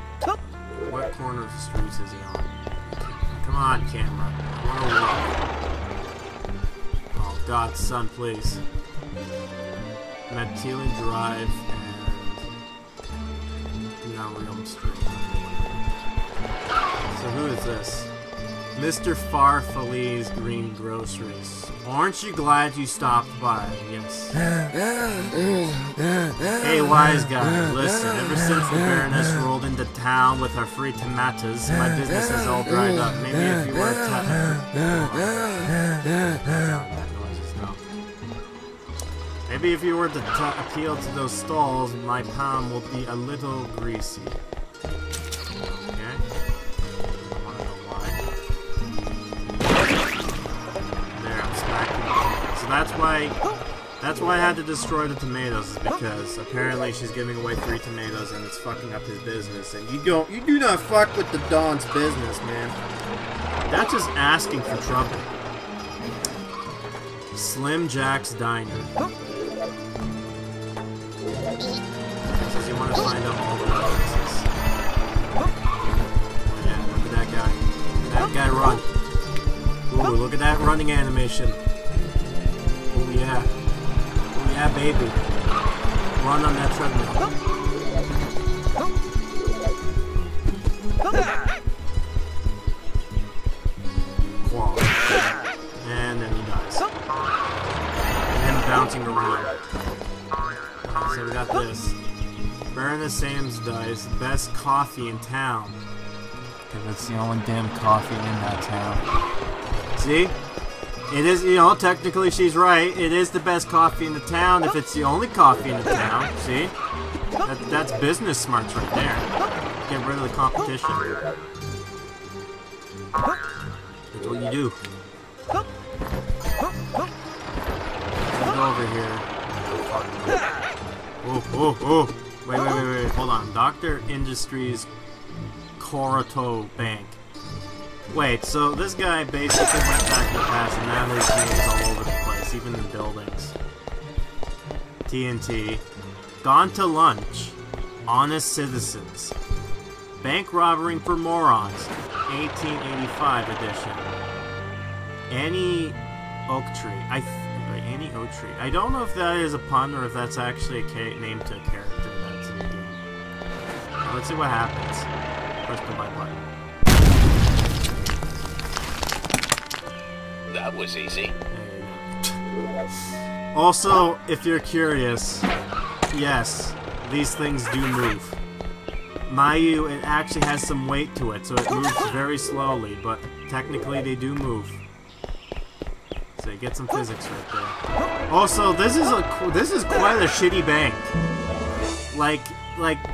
what corner of the streets is he on? Come on, camera. I wanna walk. Oh God, son, please. Metelian Drive and now Realm Street. So who is this? Mr. Farfalee's Green Groceries. Aren't you glad you stopped by? Yes. Hey, wise guy, listen. Ever since the Baroness rolled into town with her free tomatoes, my business has all dried up. Maybe if you were Maybe if you were to appeal to those stalls, my palm will be a little greasy. Okay? That's why I had to destroy the tomatoes, is because apparently she's giving away free tomatoes and it's fucking up his business. And you do not fuck with the Dawn's business, man. That's just asking for trouble. Slim Jack's Diner. Says you want to find out all the references. Oh yeah, look at that guy. That guy run. Ooh, look at that running animation. Oh yeah. Oh yeah, baby. Run on that treadmill. Wow. And then he dies. And then bouncing around. So we got this. Baroness Sam's dies. Best coffee in town. Because it's the only damn coffee in that town. See? It is, you know, technically she's right. It is the best coffee in the town if it's the only coffee in the town. See? That's business smarts right there. Get rid of the competition. That's what you do. Get over here. Oh. Wait. Hold on. Dr. Industries Coroto Bank. Wait, so this guy basically went back to the past and now his name's all over the place, even in buildings. TNT. Gone to lunch. Honest citizens. Bank robbery for morons. 1885 edition. Annie Oak Tree. Annie Oak Tree. I don't know if that is a pun or if that's actually a name to a character that's in the game. Let's see what happens. Press the buy button. That was easy. Also, if you're curious, yes, these things do move. Mayu, it actually has some weight to it, so it moves very slowly, but technically they do move. So you get some physics right there. Also, this is quite a shitty bank. Like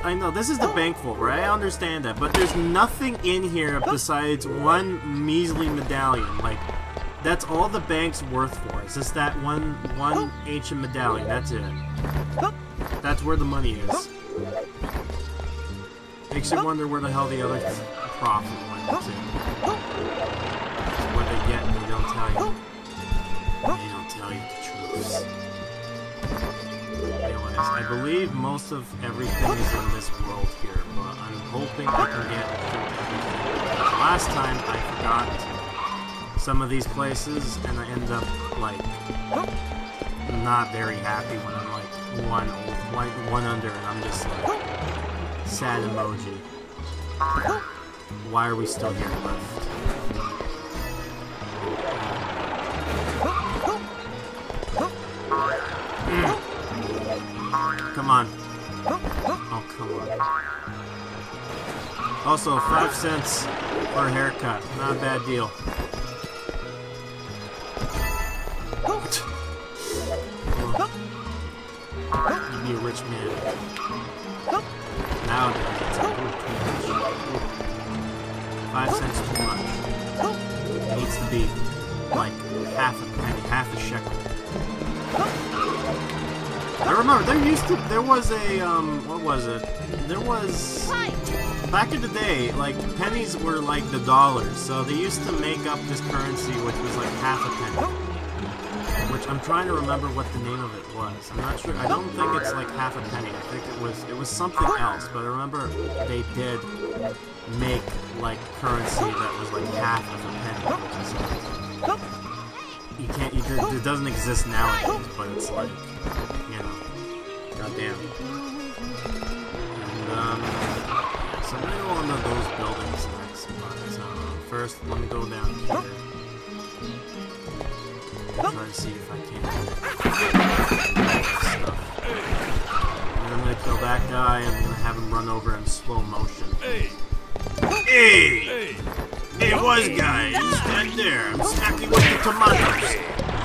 I know this is the bank vault, right? I understand that, but there's nothing in here besides one measly medallion. Like, that's all the bank's worth for. It's just that one ancient medallion. That's it. That's where the money is. Makes you wonder where the hell the other profit went to. What they get and they don't tell you. They don't tell you the truths. Anyways, I believe most of everything is in this world here, but I'm hoping I can get through everything. Last time I forgot some of these places, and I end up like not very happy when I'm like one under, and I'm just like sad emoji. Why are we still here left? Come on. Oh, come on. Also, 5 cents for a haircut. Not a bad deal. You'd be a rich man. Nowadays, it's like, ooh, too much. 5 cents too much. It needs to be like half a penny, half a shekel. I remember there was a what was it? There was back in the day, like pennies were like the dollars, so they used to make up this currency which was like half a penny. Which I'm trying to remember what the name of it was. I'm not sure. I don't think it's like half a penny. I think it was something else, but I remember they did make like currency that was like half of a penny, which is like it doesn't exist nowadays, but it's like, you know, goddamn. And so I'm gonna go into those buildings next, but first let me go down here. Try to see if I can stuff. And I'm gonna kill that guy, and I'm gonna have him run over in slow motion. Hey! Hey, wise guy, you stand there. I'm snacking with the tomatoes.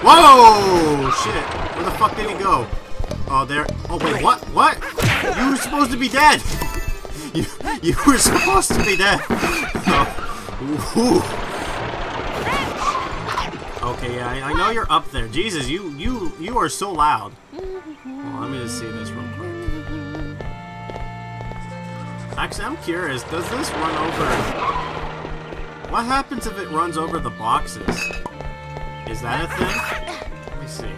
Whoa! Shit! Where the fuck did he go? Oh, there. Oh, wait, what? What? You were supposed to be dead! You were supposed to be dead! Oh. Okay, yeah, I know you're up there. Jesus, you are so loud. Well, let me just see this real quick. Actually, I'm curious. Does this run over... What happens if it runs over the boxes? Is that a thing? Let me see.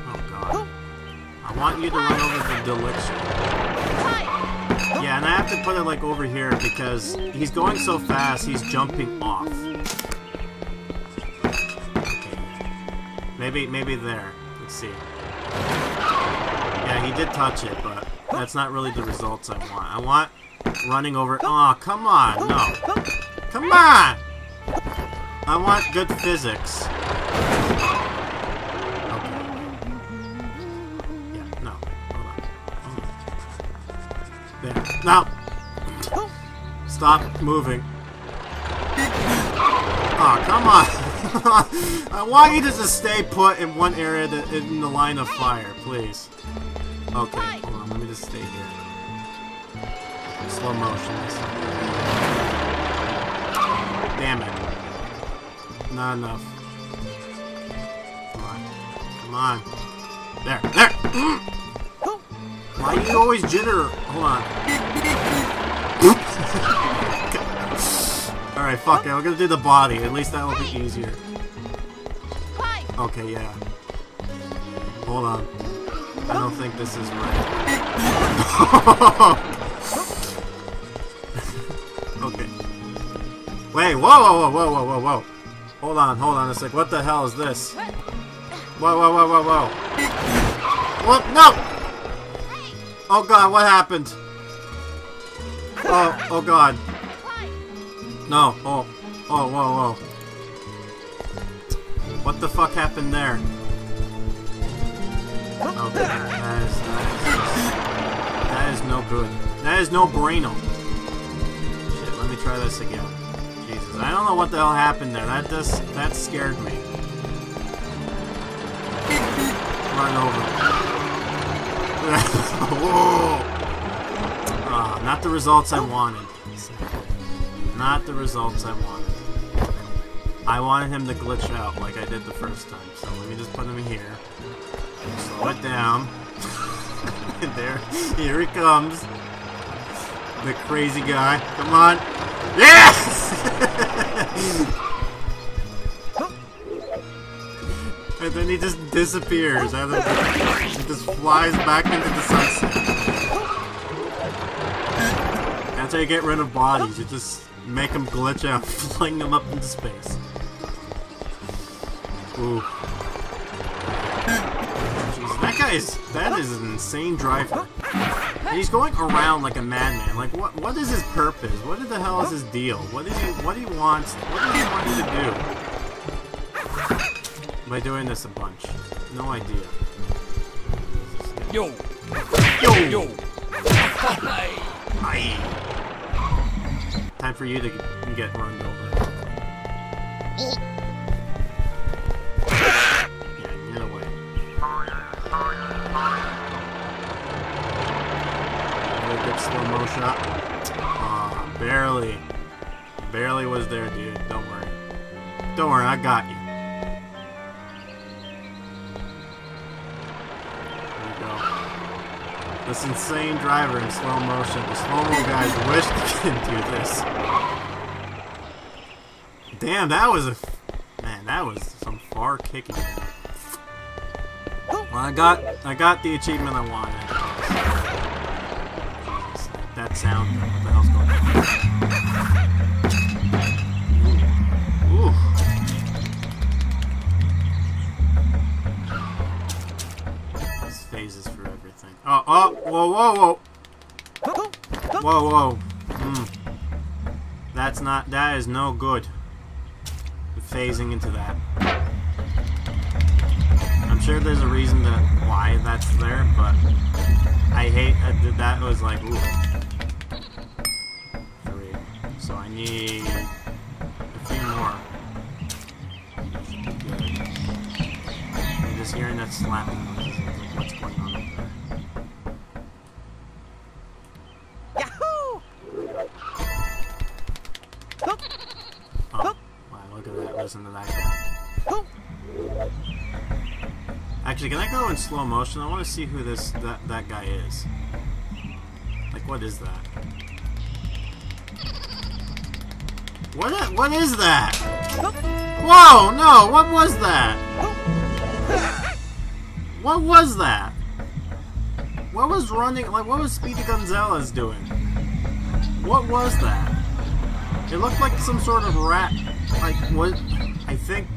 Oh, God. I want you to run over the delicious. Yeah, and I have to put it, like, over here because he's going so fast, he's jumping off. Maybe there. Let's see. Yeah, he did touch it, but that's not really the results I want. I want running over... Oh, come on! No. Come on! I want good physics. Okay. Yeah, no. Hold on. There. No! Stop moving. Oh, come on! I want you to just stay put in one area that in the line of fire, please. Okay, hold on, let me just stay here. Slow motion. Damn it. Not enough. Come on. Come on. There. There! Why do you always jitter? Hold on. Alright, fuck it. We're gonna do the body. At least that will be easier. Okay, yeah. Hold on. I don't think this is right. Okay. Wait, whoa. Hold on a sec. What the hell is this? Whoa. What? No! Oh god, what happened? Oh god. No, whoa. What the fuck happened there? Okay, that is no good. That is no bueno. Shit, let me try this again. Jesus, I don't know what the hell happened there. That scared me. Run over. Whoa! Ah, not the results I wanted. Not the results I wanted. I wanted him to glitch out like I did the first time. So let me just put him here. Slow it down. There. Here he comes. The crazy guy. Come on. Yes! And then he just disappears. He just flies back into the sunset. That's how you get rid of bodies. You just make them glitch out, fling them up into space. Ooh. Jeez, that is an insane driver. And he's going around like a madman. Like, what is his purpose? What the hell is his deal? What does he want you to do by doing this a bunch? No idea. Yo! Yo! Aye. Time for you to get run over. Yeah, get away. Really good slow-mo shot. Barely. Barely was there, dude. Don't worry. Don't worry, I got you. There you go. This insane driver in slow motion. The slow-mo guys wish they could do this. Damn, that was that was some far kicking. Well, I got the achievement I wanted. Jesus, that sound. What the hell's going on? Ooh. This phases for everything. Oh, whoa, whoa, whoa. Whoa, whoa. That is no good. Phasing into that. I'm sure there's a reason why that's there, but I hate that was like, ooh. 3. So I need a few more. Should be good. I'm just hearing that slapping noises. Like, what's going on up there? Listen to that guy. Actually, can I go in slow motion? I want to see who that guy is. Like, what is that? What is that? Whoa, no, what was that? What was that? What was running, like, what was Speedy Gonzalez doing? What was that? It looked like some sort of rat. Like, what? I think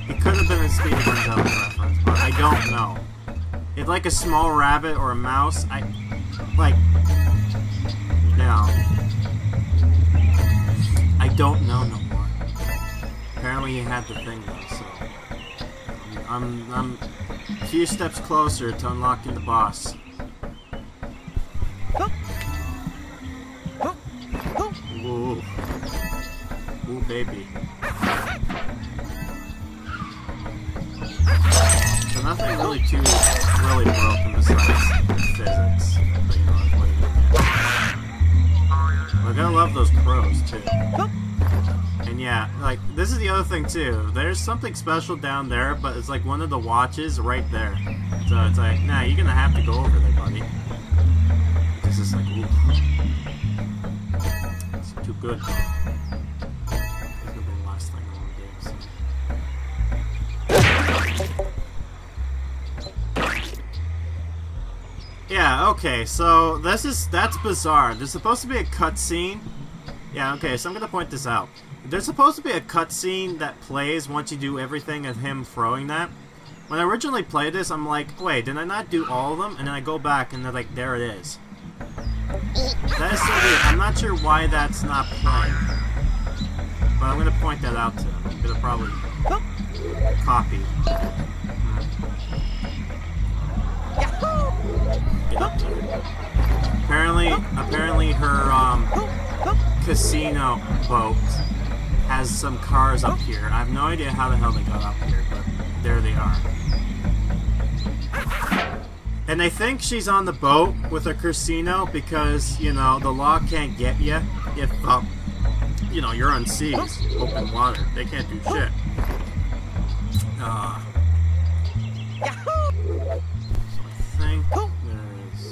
it could have been a Speedy Gonzalez reference, but I don't know. It's like a small rabbit or a mouse. No. I don't know no more. Apparently he had the thing though, so I'm a few steps closer to unlocking the boss. Ooh. Ooh, baby. So nothing really broken besides physics. But, you know, that's what you get. I gotta love those crows too. And yeah, like, this is the other thing too. There's something special down there, but it's like one of the watches right there. So it's like, nah, you're gonna have to go over there, buddy. This is like, ooh. It's too good. Yeah, okay, so that's bizarre. There's supposed to be a cutscene. Yeah, okay, so I'm gonna point this out. There's supposed to be a cutscene that plays once you do everything of him throwing that. When I originally played this, I'm like, wait, did I not do all of them? And then I go back and they're like, there it is. That is so weird. I'm not sure why that's not playing. But I'm gonna point that out to him. I'm gonna probably copy. Get up to it. Apparently her casino boat has some cars up here. I have no idea how the hell they got up here, but there they are. And I think she's on the boat with her casino because, you know, the law can't get you if, you know, you're on seas, open water. They can't do shit. So I think there's...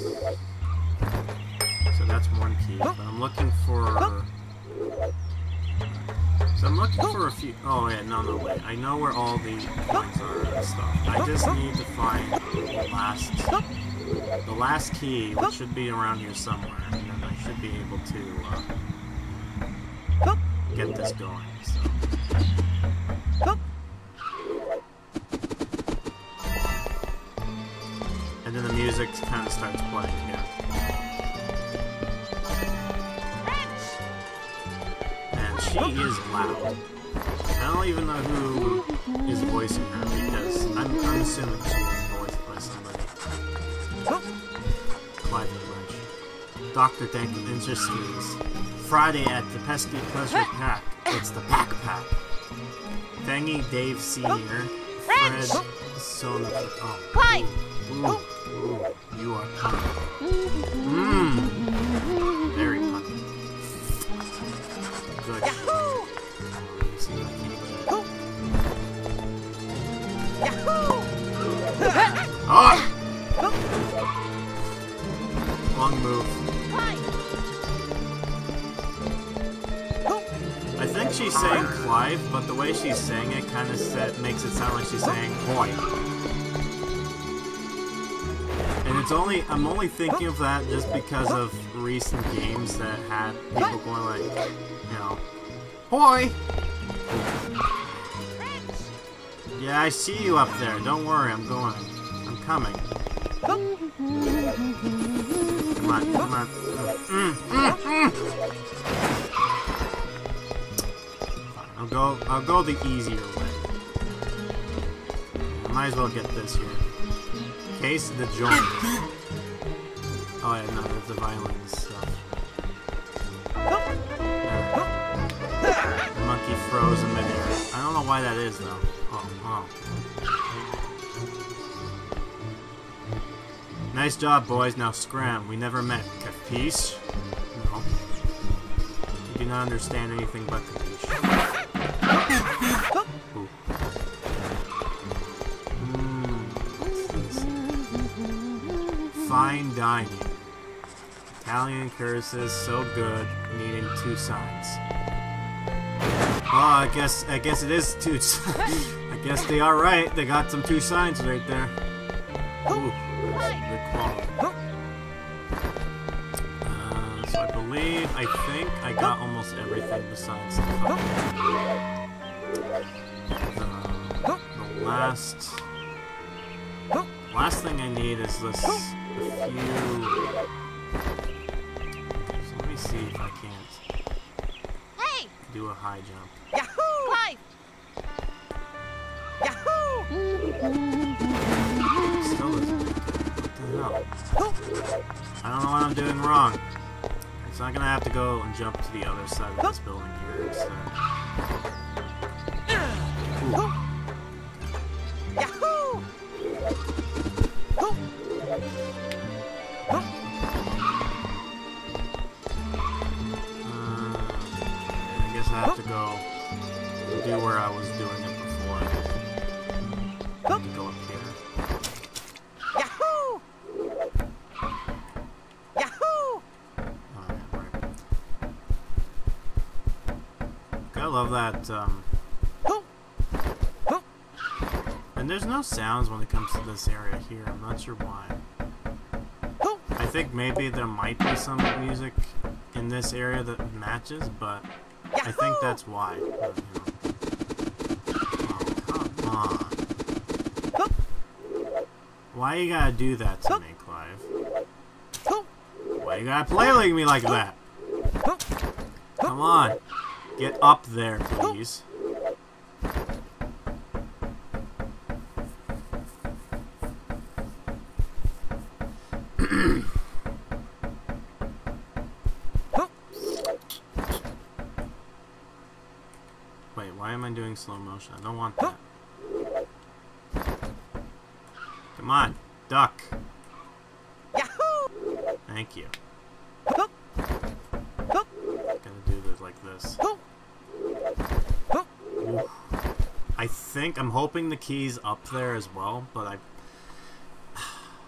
So that's one key, but I'm looking for... So I'm looking for a few... Oh, yeah, no, wait. I know where all the coins are and stuff. I just need to find the last key, which should be around here somewhere, and then I should be able to get this going, so... music kind of starts playing again. And she is loud. I don't even know who is voicing her because I'm assuming she is voiced by somebody. Clive and Wrench. Dr. Dank Industries. Friday at the Pesky Pleasure Pack. It's the Pack Pack. Thangy Dave Sr. Fred Son. Oh. Clive! Ooh, you are punny. Mmm. Very punny. Good. Yahoo! Let me see if I can. Yahoo! Oh! Long move. I think she's saying Clive, but the way she's saying it kind of makes it sound like she's saying boy. And I'm only thinking of that just because of recent games that had people going like, you know, boy. Yeah, I see you up there. Don't worry, I'm coming. Come on, come on. Fine, I'll go the easier way. I might as well get this here. Case the joint. Oh yeah, no, that's the violin stuff. The monkey froze in midair. I don't know why that is though. Oh. Nice job, boys. Now scram. We never met. Capiche? No. You do not understand anything but capiche. Ooh. Fine dining. Italian curses, so good, needing 2 signs. Oh, I guess it is 2. I guess they are right. They got some 2 signs right there. Ooh, good quality. So I think I got almost everything besides the cup. The last thing I need is this. So let me see if I can't do a high jump. Yahoo! Clive! Yahoo! Still doesn't make it. What the hell? I don't know what I'm doing wrong. So I'm gonna have to go and jump to the other side of this building here instead. Ooh. Yahoo! I guess I have to go and do where I was doing it before. I have to go up here. Yahoo! Yahoo! Right. I love that, and there's no sounds when it comes to this area here. I'm not sure why. I think maybe there might be some music in this area that matches, but I think that's why. But, oh, come on. Why you gotta do that to me, Clive? Why you gotta play like me like that? Come on. Get up there, please. Wait, why am I doing slow motion? I don't want that. Come on, duck. Yahoo! Thank you. Gonna do this like this. Ooh. I'm hoping the key's up there as well, but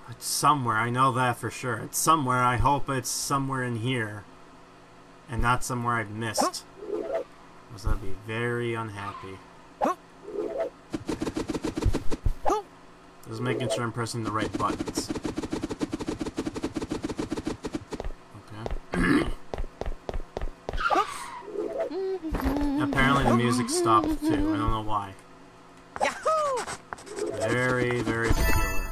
it's somewhere. I know that for sure. It's somewhere. I hope it's somewhere in here, and not somewhere I've missed. Because I'd be very unhappy. Just making sure I'm pressing the right buttons. Okay. Apparently the music stopped too. I don't know why. Very, very peculiar.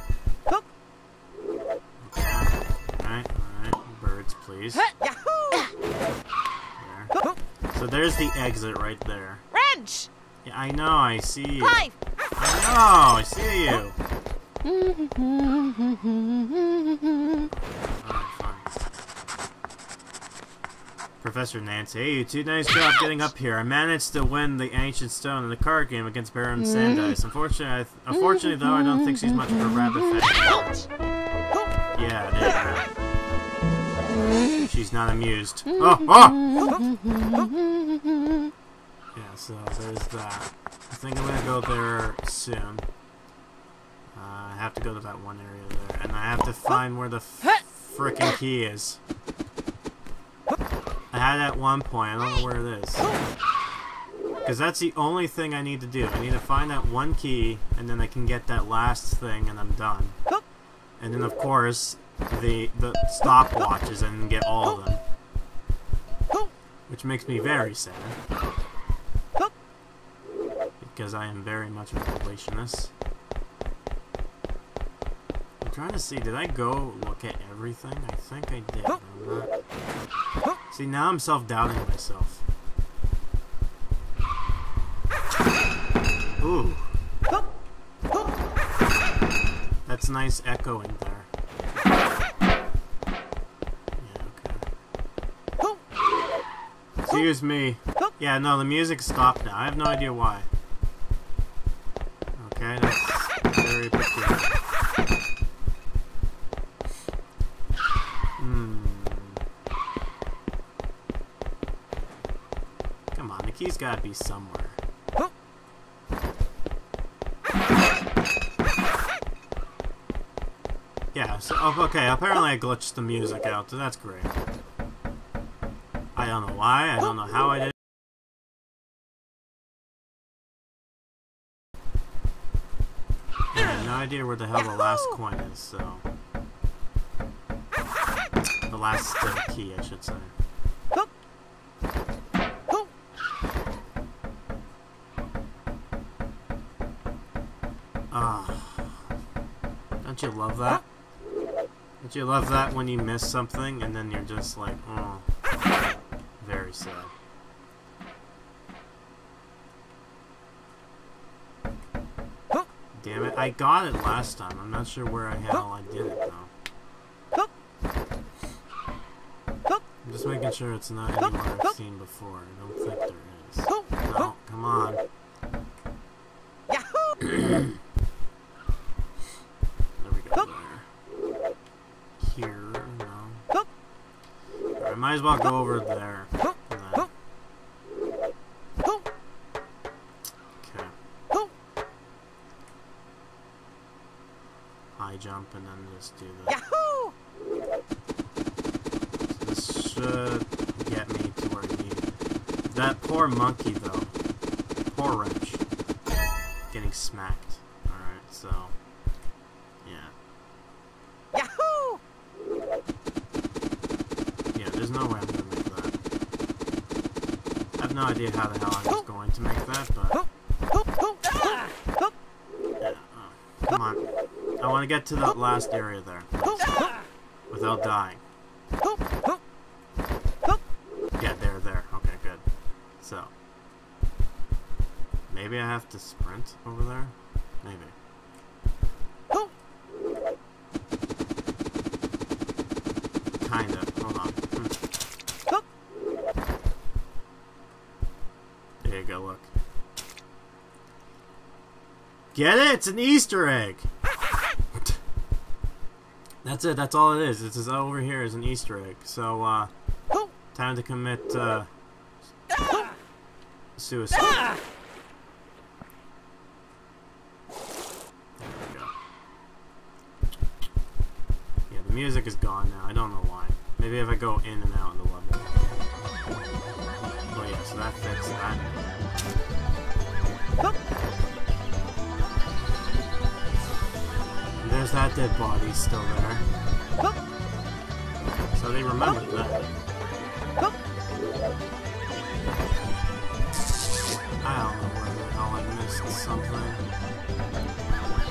please. Yahoo! There. So there's the exit right there. Wrench! Yeah, I know, I see you. Clive! I know, I see you. Alright, fine. Professor Nancy, hey, you two, nice job getting up here. I managed to win the Ancient Stone in the card game against Baron Sanddice. Unfortunately, though, I don't think she's much of a rabbit fan. Yeah, there you go. She's not amused. Oh! Yeah, so there's that. I think I'm gonna go there soon. I have to go to that one area there, and I have to find where the frickin' key is. I had it at one point, I don't know where it is. Because that's the only thing I need to do. I need to find that one key, and then I can get that last thing, and I'm done. And then, of course, the stopwatches, and get all of them. Which makes me very sad. Because I am very much a completionist. I'm trying to see, did I go look at everything? I think I did, but I'm not. See, now I'm self-doubting myself. Ooh. That's nice echoing there. Yeah, okay. Excuse me. Yeah, no, the music stopped now. I have no idea why. Okay, that's very peculiar. Come on, the key's gotta be somewhere. Yeah, so, okay, apparently I glitched the music out, so that's great. I don't know why, I don't know how I did. I have no idea where the hell the last coin is, so... The last key, I should say. Don't you love that? Don't you love that when you miss something and then you're just like, oh, very sad. Damn it, I got it last time. I'm not sure where the hell I did it though. I'm just making sure it's not anywhere I've seen before. I don't think there is. No, come on. There we go there. Here, no. I might as well go over there. Okay. High jump and then just do this. So this should get me to where I need it. That poor monkey though. Poor wrench. Getting smacked. Alright, so yeah. Yahoo! Yeah, there's no way I'm gonna make that. I have no idea how the hell I was going to make that, but yeah, come on. I want to get to that last area there, please. Without dying. Yeah, there. Okay, good. So maybe I have to sprint over there? Maybe. Kinda. Hold on. There you go, look. Get it? It's an Easter egg! That's it, that's all it is. It's just over here is an Easter egg. So, time to commit, suicide. Music is gone now. I don't know why. Maybe if I go in and out in the level. Oh yeah, so that fixed that. And there's that dead body still there. So they remembered that. I don't know where the hell I missed something.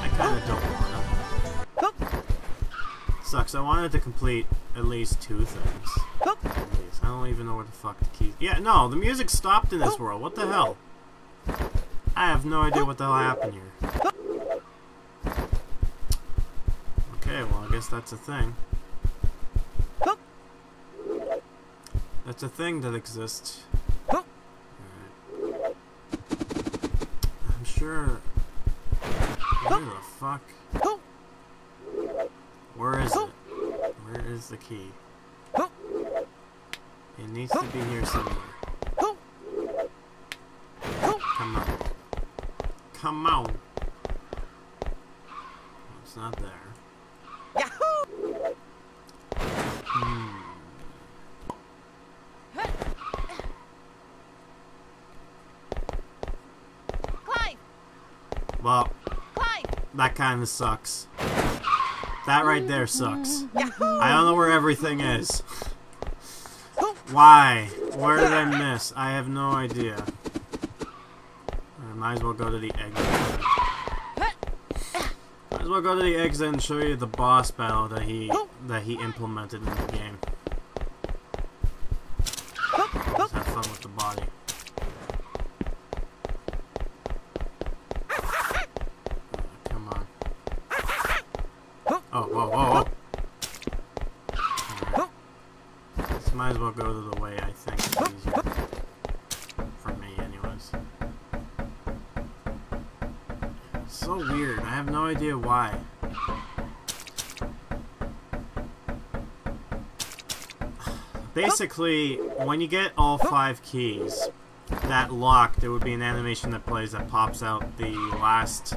I kinda don't want to. Sucks. I wanted to complete at least 2 things. I don't even know where the fuck the key... Yeah, no, the music stopped in this world. What the hell? I have no idea what the hell happened here. Okay, well, I guess that's a thing. That's a thing that exists. Alright. I'm sure... Where the fuck? Where is it? Where is the key? It needs to be here somewhere. Come on. Come on! It's not there. Yahoo! Clive! Well, Clive! that kinda sucks. That right there sucks. Yahoo! I don't know where everything is. Why? Where did I miss? I have no idea. I might as well go to the exit. Might as well go to the exit and show you the boss battle that he implemented in the game. Just have fun with the body. Come on. Oh, whoa, whoa, whoa. Right. Might as well go to the way I think is easier. For me, anyways. It's so weird. I have no idea why. Basically, when you get all 5 keys, that lock, there would be an animation that plays that pops out the last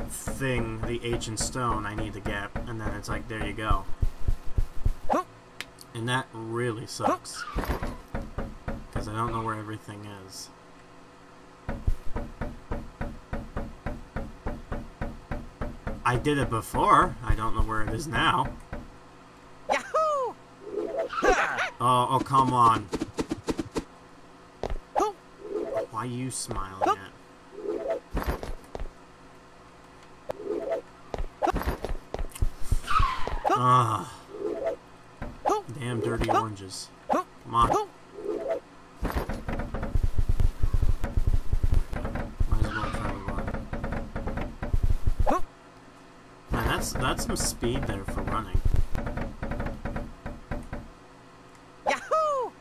thing, the ancient stone I need to get, and then it's like, there you go. And that really sucks. Because I don't know where everything is. I did it before. I don't know where it is now. Yahoo! Oh, come on. Why are you smiling at? Ugh. Damn dirty oranges. Come on. Might as well try to run. Man, that's some speed there for running. Yahoo!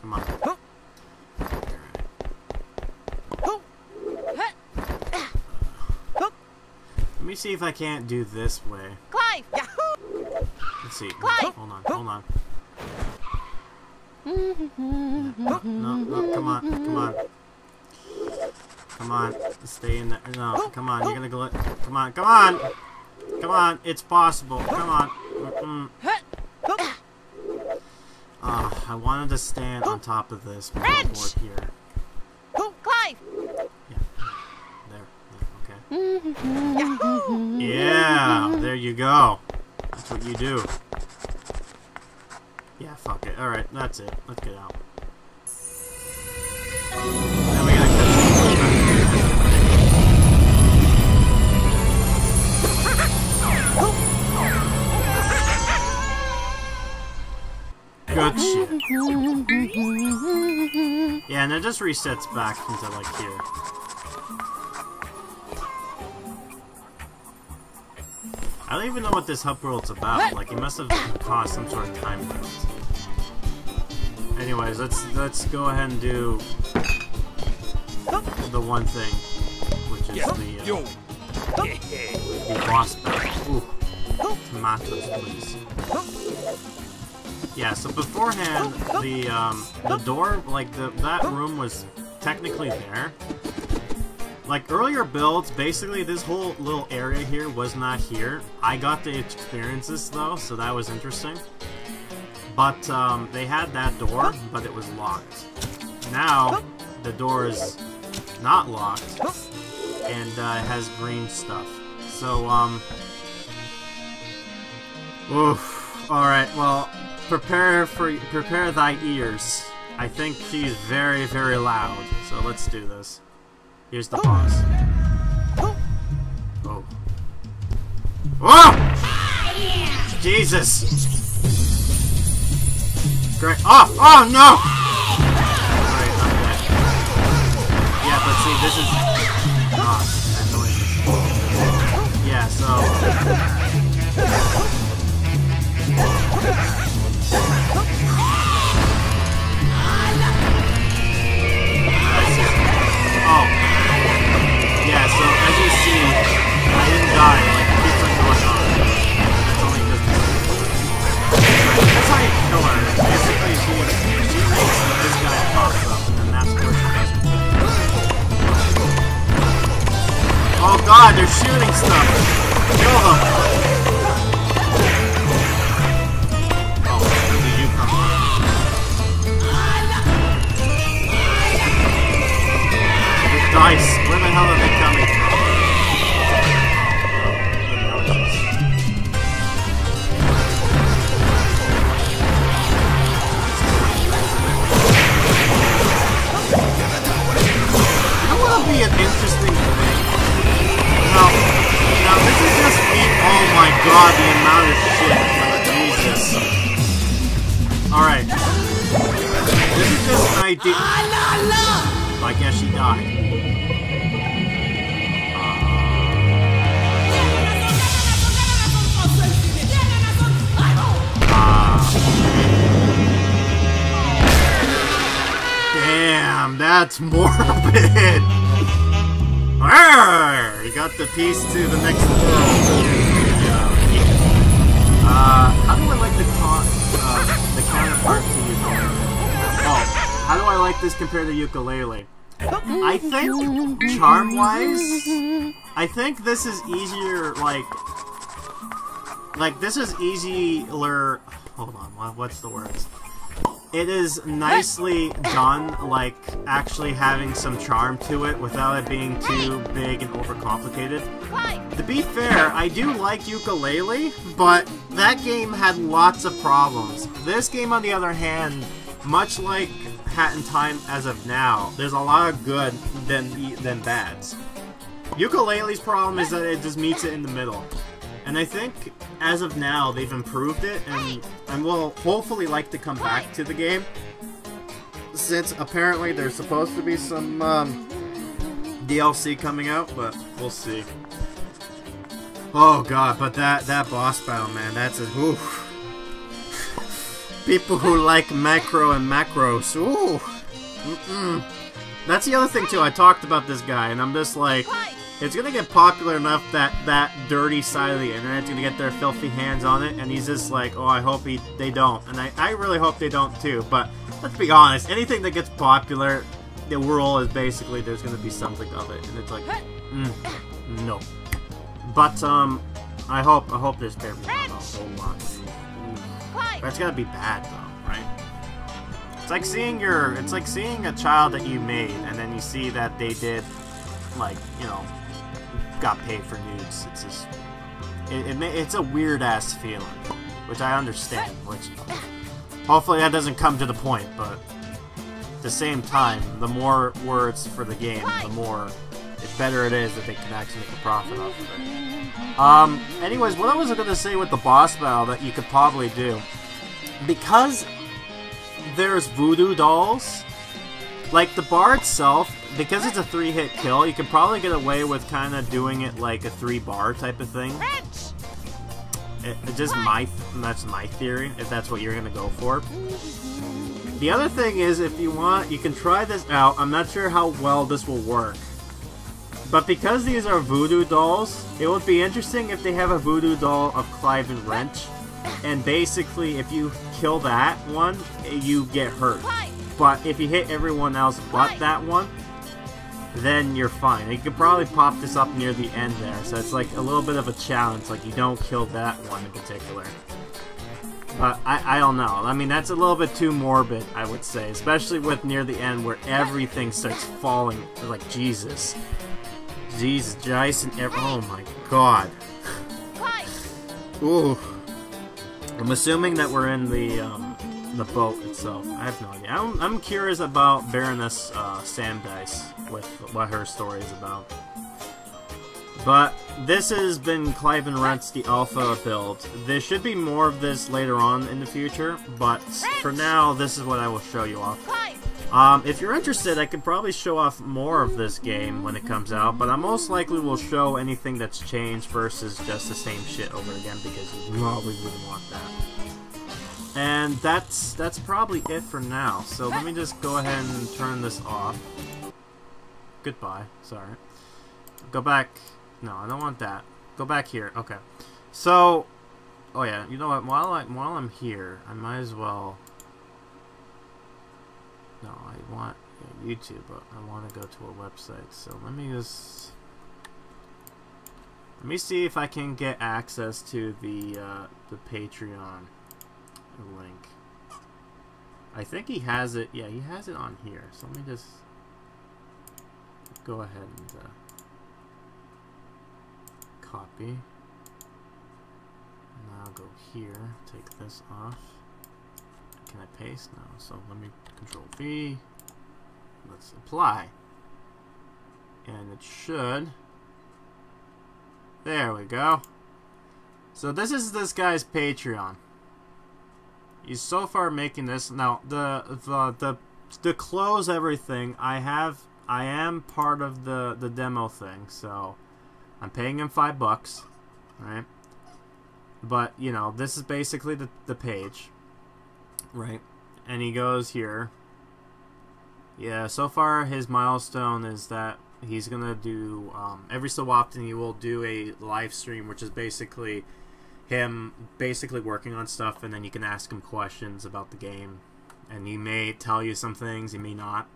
Come on. Let me see if I can't do this way. Clive! Yahoo! Let's see. Clive! Hold on, hold on. No, come on, come on. Come on, stay in there. No, come on, you're gonna go. Come on, come on! Come on, it's possible. Come on. I wanted to stand on top of this board here. Clive! Yeah. There, okay. Yahoo! Yeah, there you go. That's what you do. Yeah, fuck it. Alright, that's it. Let's get out. Now we gotta good shit. Yeah, and it just resets back into like here. I don't even know what this hub world's about. Like, it must have caused some sort of time drift. Anyways, let's go ahead and do the one thing, which is the boss battle. Ooh, tomatoes, please. Yeah. So beforehand, the door, like that room was technically there. Like, earlier builds, basically this whole little area here was not here. I got to experience this, though, so that was interesting. But, they had that door, but it was locked. Now, the door is not locked, and it has green stuff. So, oof. Alright, well, prepare thy ears. I think she's very, very loud, so let's do this. Here's the boss. Oh. Oh! Jesus! Great. Oh! Oh no! Alright, I'm dead. Yeah, but see, this is... Ah, annoying. Yeah, so... Oh. Yeah, so as you see, I didn't die, like, it keeps on going on. That's only because... That's how you kill her. Basically, she makes this guy pops up, and then that's where she does her thing. Oh god, they're shooting stuff! Kill them! Oh, did you come on? Dice! Where the hell are they coming from? You know what would be an interesting thing? Now this is just me. Oh my god, the amount of shit. Jesus. Alright. This is just an idea. I guess she died. Damn, that's morbid! Arrgh! You got the piece to the next world. How do I like the counterpart to ukulele? Oh, how do I like this compared to ukulele? I think, charm-wise, I think this is easier, like, this is easier, hold on, what's the words? It is nicely done, like, actually having some charm to it without it being too big and overcomplicated. To be fair, I do like ukulele, but that game had lots of problems. This game, on the other hand, much like Hat in Time as of now, there's a lot of good than bads. Ukulele's problem is that it just meets it in the middle. And I think, as of now, they've improved it, and will hopefully like to come back to the game. Since apparently there's supposed to be some DLC coming out, but we'll see. Oh god, but that boss battle, man, that's a oof. People who like macro and macros, ooh. That's the other thing too. I talked about this guy, and I'm just like, it's gonna get popular enough that that dirty side of the internet's gonna get their filthy hands on it, and he's just like, oh, I hope they don't, and I really hope they don't too. But let's be honest, anything that gets popular, the rule is basically there's gonna be something of it, and it's like, no. But I hope there's fair a whole lot. But it's gotta be bad though, right? It's like seeing a child that you made, and then you see that they did, like, you know, got paid for nudes. It's just, it's a weird ass feeling, which I understand. Which hopefully that doesn't come to the point, but at the same time, the more words for the game, the more better it is that they can actually make a profit off of it. Anyways, what I was gonna say with the boss battle that you could probably do, because there's voodoo dolls, like the bar itself, because it's a 3-hit kill, you could probably get away with kind of doing it like a 3-bar type of thing. That's my theory, if that's what you're gonna go for. The other thing is, if you want, you can try this out. I'm not sure how well this will work. But because these are voodoo dolls, it would be interesting if they have a voodoo doll of Clive and Wrench. And basically, if you kill that one, you get hurt. But if you hit everyone else but that one, then you're fine. You could probably pop this up near the end there. So it's like a little bit of a challenge, like you don't kill that one in particular. But I don't know. I mean, that's a little bit too morbid, I would say. Especially with near the end where everything starts falling. Like, Jesus. Jesus, Jason, oh my god. Ooh. I'm assuming that we're in the boat itself. I have no idea. I'm curious about Baroness Sam Dice, with what her story is about. But this has been Clive and Rent's the alpha build. There should be more of this later on in the future, but for now, this is what I will show you off. If you're interested, I could probably show off more of this game when it comes out, but I most likely will show anything that's changed versus just the same shit over again, because you probably wouldn't want that. And that's probably it for now. So let me just go ahead and turn this off. Goodbye. Sorry. Go back. No, I don't want that. Go back here. Okay. So, oh yeah, you know what? While I'm here, I might as well. No, I want YouTube, but I want to go to a website. So let me see if I can get access to the Patreon link. I think he has it. Yeah, he has it on here. So let me just go ahead and copy. Now go here. Take this off. Can I paste? No. So let me Control V. Let's apply. And it should. There we go. So this is this guy's Patreon. He's so far making this. Now the close everything. I am part of the demo thing, so I'm paying him $5, right? But you know, this is basically the page, right? And he goes here. Yeah, so far his milestone is that he's gonna do every so often he will do a live stream, which is basically him working on stuff, and then you can ask him questions about the game, and he may tell you some things, he may not.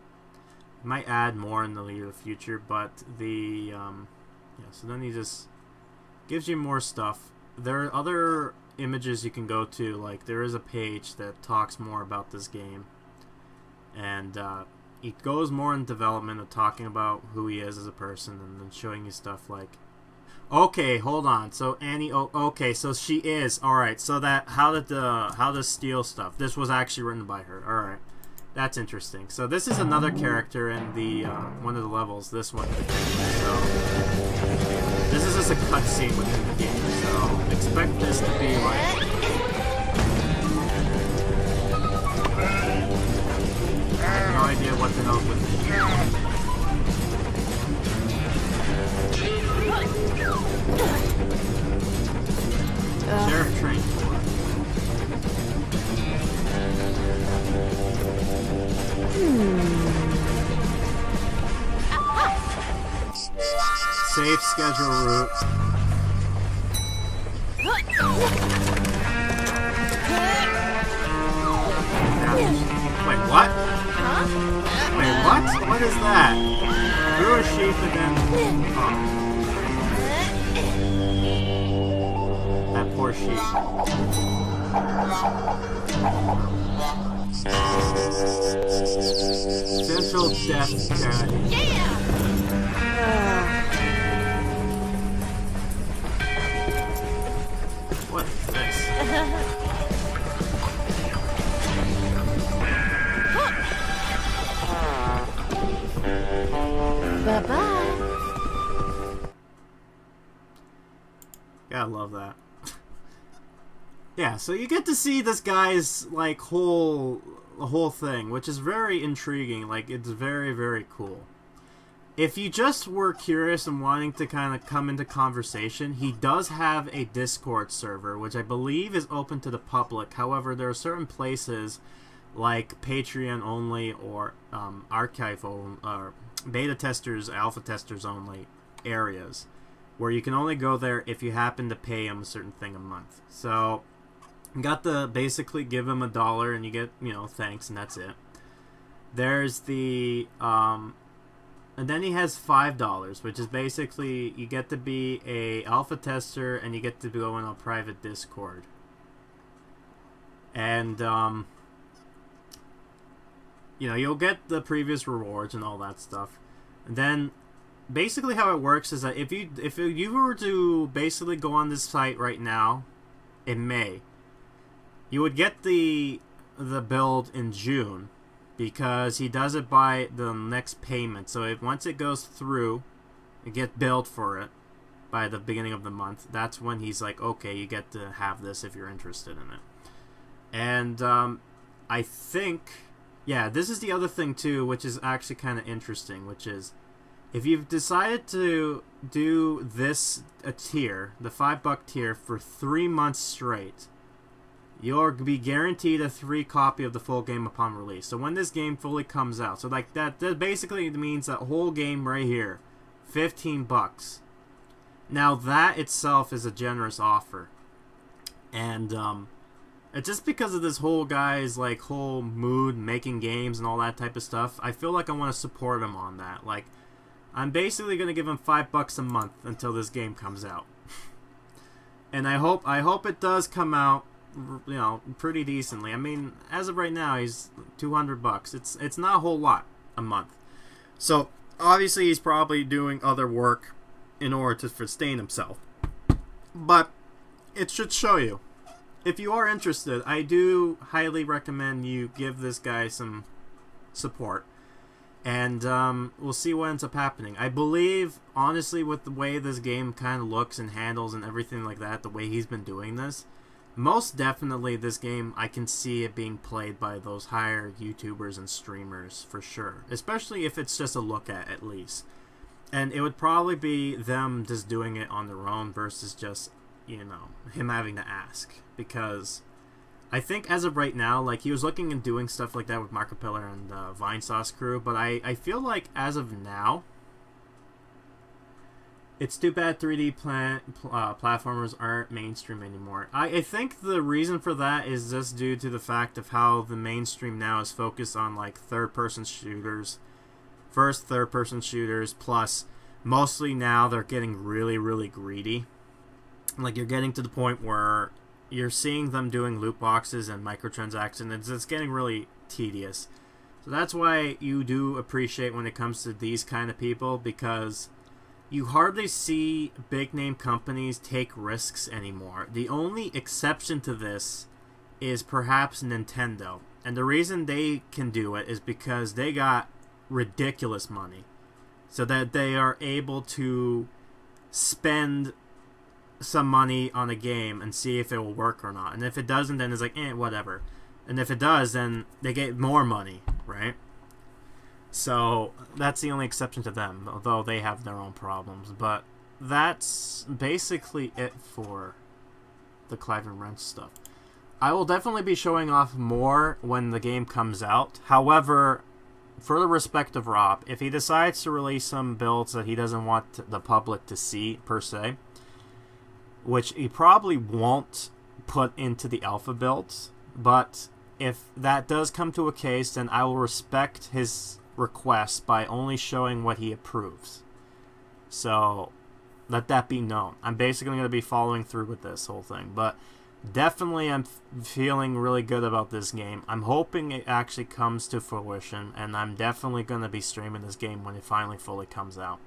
He might add more in the near future, but the yeah. So then he just gives you more stuff. There are other images you can go to, like there is a page that talks more about this game, and he goes more in development of talking about who he is as a person, and then showing you stuff like, okay, hold on, so Annie, okay, so she is, alright, so that, how to steal stuff, this was actually written by her, alright, that's interesting. So this is another character in the, one of the levels, this one, so, this is just a cutscene within the game, so expect this to be like, I have no idea what the hell with it. Sheriff train. Safe schedule route. Wait, what? Wait, what? What is that? Through a sheep and then... Oh. That poor sheep. Central Death Guy. Yeah! What is this? Bye-bye. Gotta love that. Yeah, so you get to see this guy's like whole thing, which is very intriguing. Like, it's very, very cool. If you just were curious and wanting to kind of come into conversation, he does have a Discord server, which I believe is open to the public. However, there are certain places like Patreon only or archive only, or beta testers, alpha testers only areas where you can only go there if you happen to pay him a certain thing a month. So you got to basically give him $1 and you get, you know, thanks, and that's it. There's the and then he has $5, which is basically you get to be a alpha tester and you get to go in a private Discord. And you know, you'll get the previous rewards and all that stuff. And then basically how it works is that if you were to basically go on this site right now in May, you would get the build in June, because he does it by the next payment. So once it goes through, you get billed for it, by the beginning of the month, that's when he's like, okay, you get to have this if you're interested in it. And I think, yeah, this is the other thing too, which is actually kind of interesting, which is if you've decided to do this tier, the $5 tier, for 3 months straight, you'll be guaranteed a free copy of the full game upon release. So when this game fully comes out, so like that basically means that whole game right here, $15. Now that itself is a generous offer, and it's just because of this whole guy's like whole mood, making games and all that type of stuff. I feel like I want to support him on that. Like, I'm basically gonna give him $5 a month until this game comes out, and I hope it does come out, you know, pretty decently. I mean, as of right now, he's $200. It's not a whole lot a month, so obviously he's probably doing other work in order to sustain himself. But it should show you. If you are interested, I do highly recommend you give this guy some support. And we'll see what ends up happening. I believe, honestly, with the way this game kind of looks and handles and everything like that, the way he's been doing this, most definitely this game, I can see it being played by those higher YouTubers and streamers for sure. Especially if it's just a look at least. And it would probably be them just doing it on their own versus just, you know, him having to ask. Because I think as of right now, like, he was looking and doing stuff like that with Marco Pillar and Vinesauce crew, but I feel like as of now, it's too bad 3D platformers aren't mainstream anymore. I think the reason for that is just due to the fact of how the mainstream now is focused on, like, third-person shooters, third-person shooters, plus mostly now they're getting really, really greedy. Like, you're getting to the point where you're seeing them doing loot boxes and microtransactions. It's getting really tedious. So that's why you do appreciate when it comes to these kind of people, because you hardly see big name companies take risks anymore. The only exception to this is perhaps Nintendo. And the reason they can do it is because they got ridiculous money, so that they are able to spend some money on a game and see if it will work or not. And if it doesn't, then it's like, whatever. And if it does, then they get more money, right? So that's the only exception to them, although they have their own problems. But that's basically it for the Clive and Wrench stuff. I will definitely be showing off more when the game comes out. However, for the respect of Rob, if he decides to release some builds that he doesn't want the public to see, per se, which he probably won't put into the alpha builds, but if that does come to a case, then I will respect his request by only showing what he approves. So let that be known. I'm basically going to be following through with this whole thing, but definitely I'm feeling really good about this game. I'm hoping it actually comes to fruition, and I'm definitely going to be streaming this game when it finally fully comes out.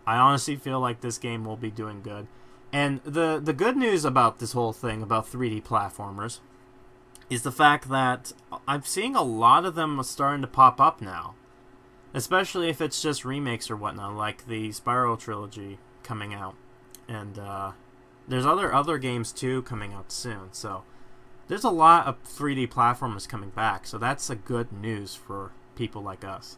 I honestly feel like this game will be doing good. And the good news about this whole thing, about 3D platformers, is the fact that I'm seeing a lot of them starting to pop up now. Especially if it's just remakes or whatnot, like the Spyro trilogy coming out. And there's other games too coming out soon. So there's a lot of 3D platformers coming back. So that's a good news for people like us.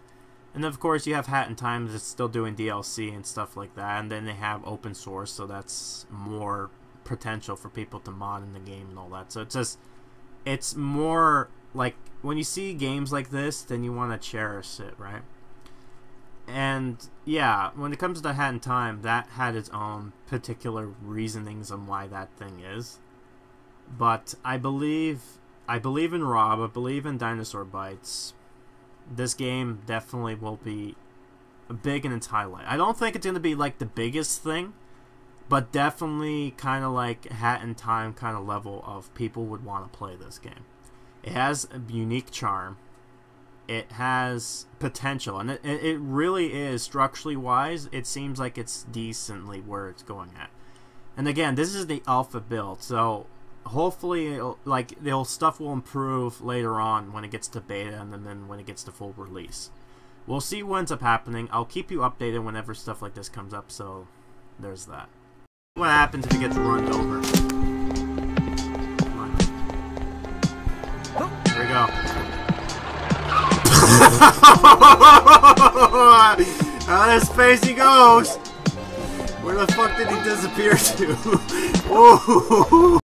And of course you have Hat in Time that's still doing DLC and stuff like that. And then they have open source, so that's more potential for people to mod in the game and all that. So it's more like when you see games like this, then you want to cherish it, right? And yeah, when it comes to Hat in Time, that had its own particular reasonings on why that thing is. But I believe in Rob, I believe in Dinosaur Bites. This game definitely will be big in its highlight. I don't think it's going to be like the biggest thing, but definitely kind of like Hat in Time kind of level of people would want to play this game. It has a unique charm. It has potential, and it really is, structurally wise, it seems like it's decently where it's going at. And again, this is the alpha build, so hopefully stuff will improve later on when it gets to beta and then when it gets to full release. We'll see what ends up happening. I'll keep you updated whenever stuff like this comes up, so there's that. What happens if he gets run over? Come on. Here we go. Out of space he goes! Where the fuck did he disappear to? Whoa!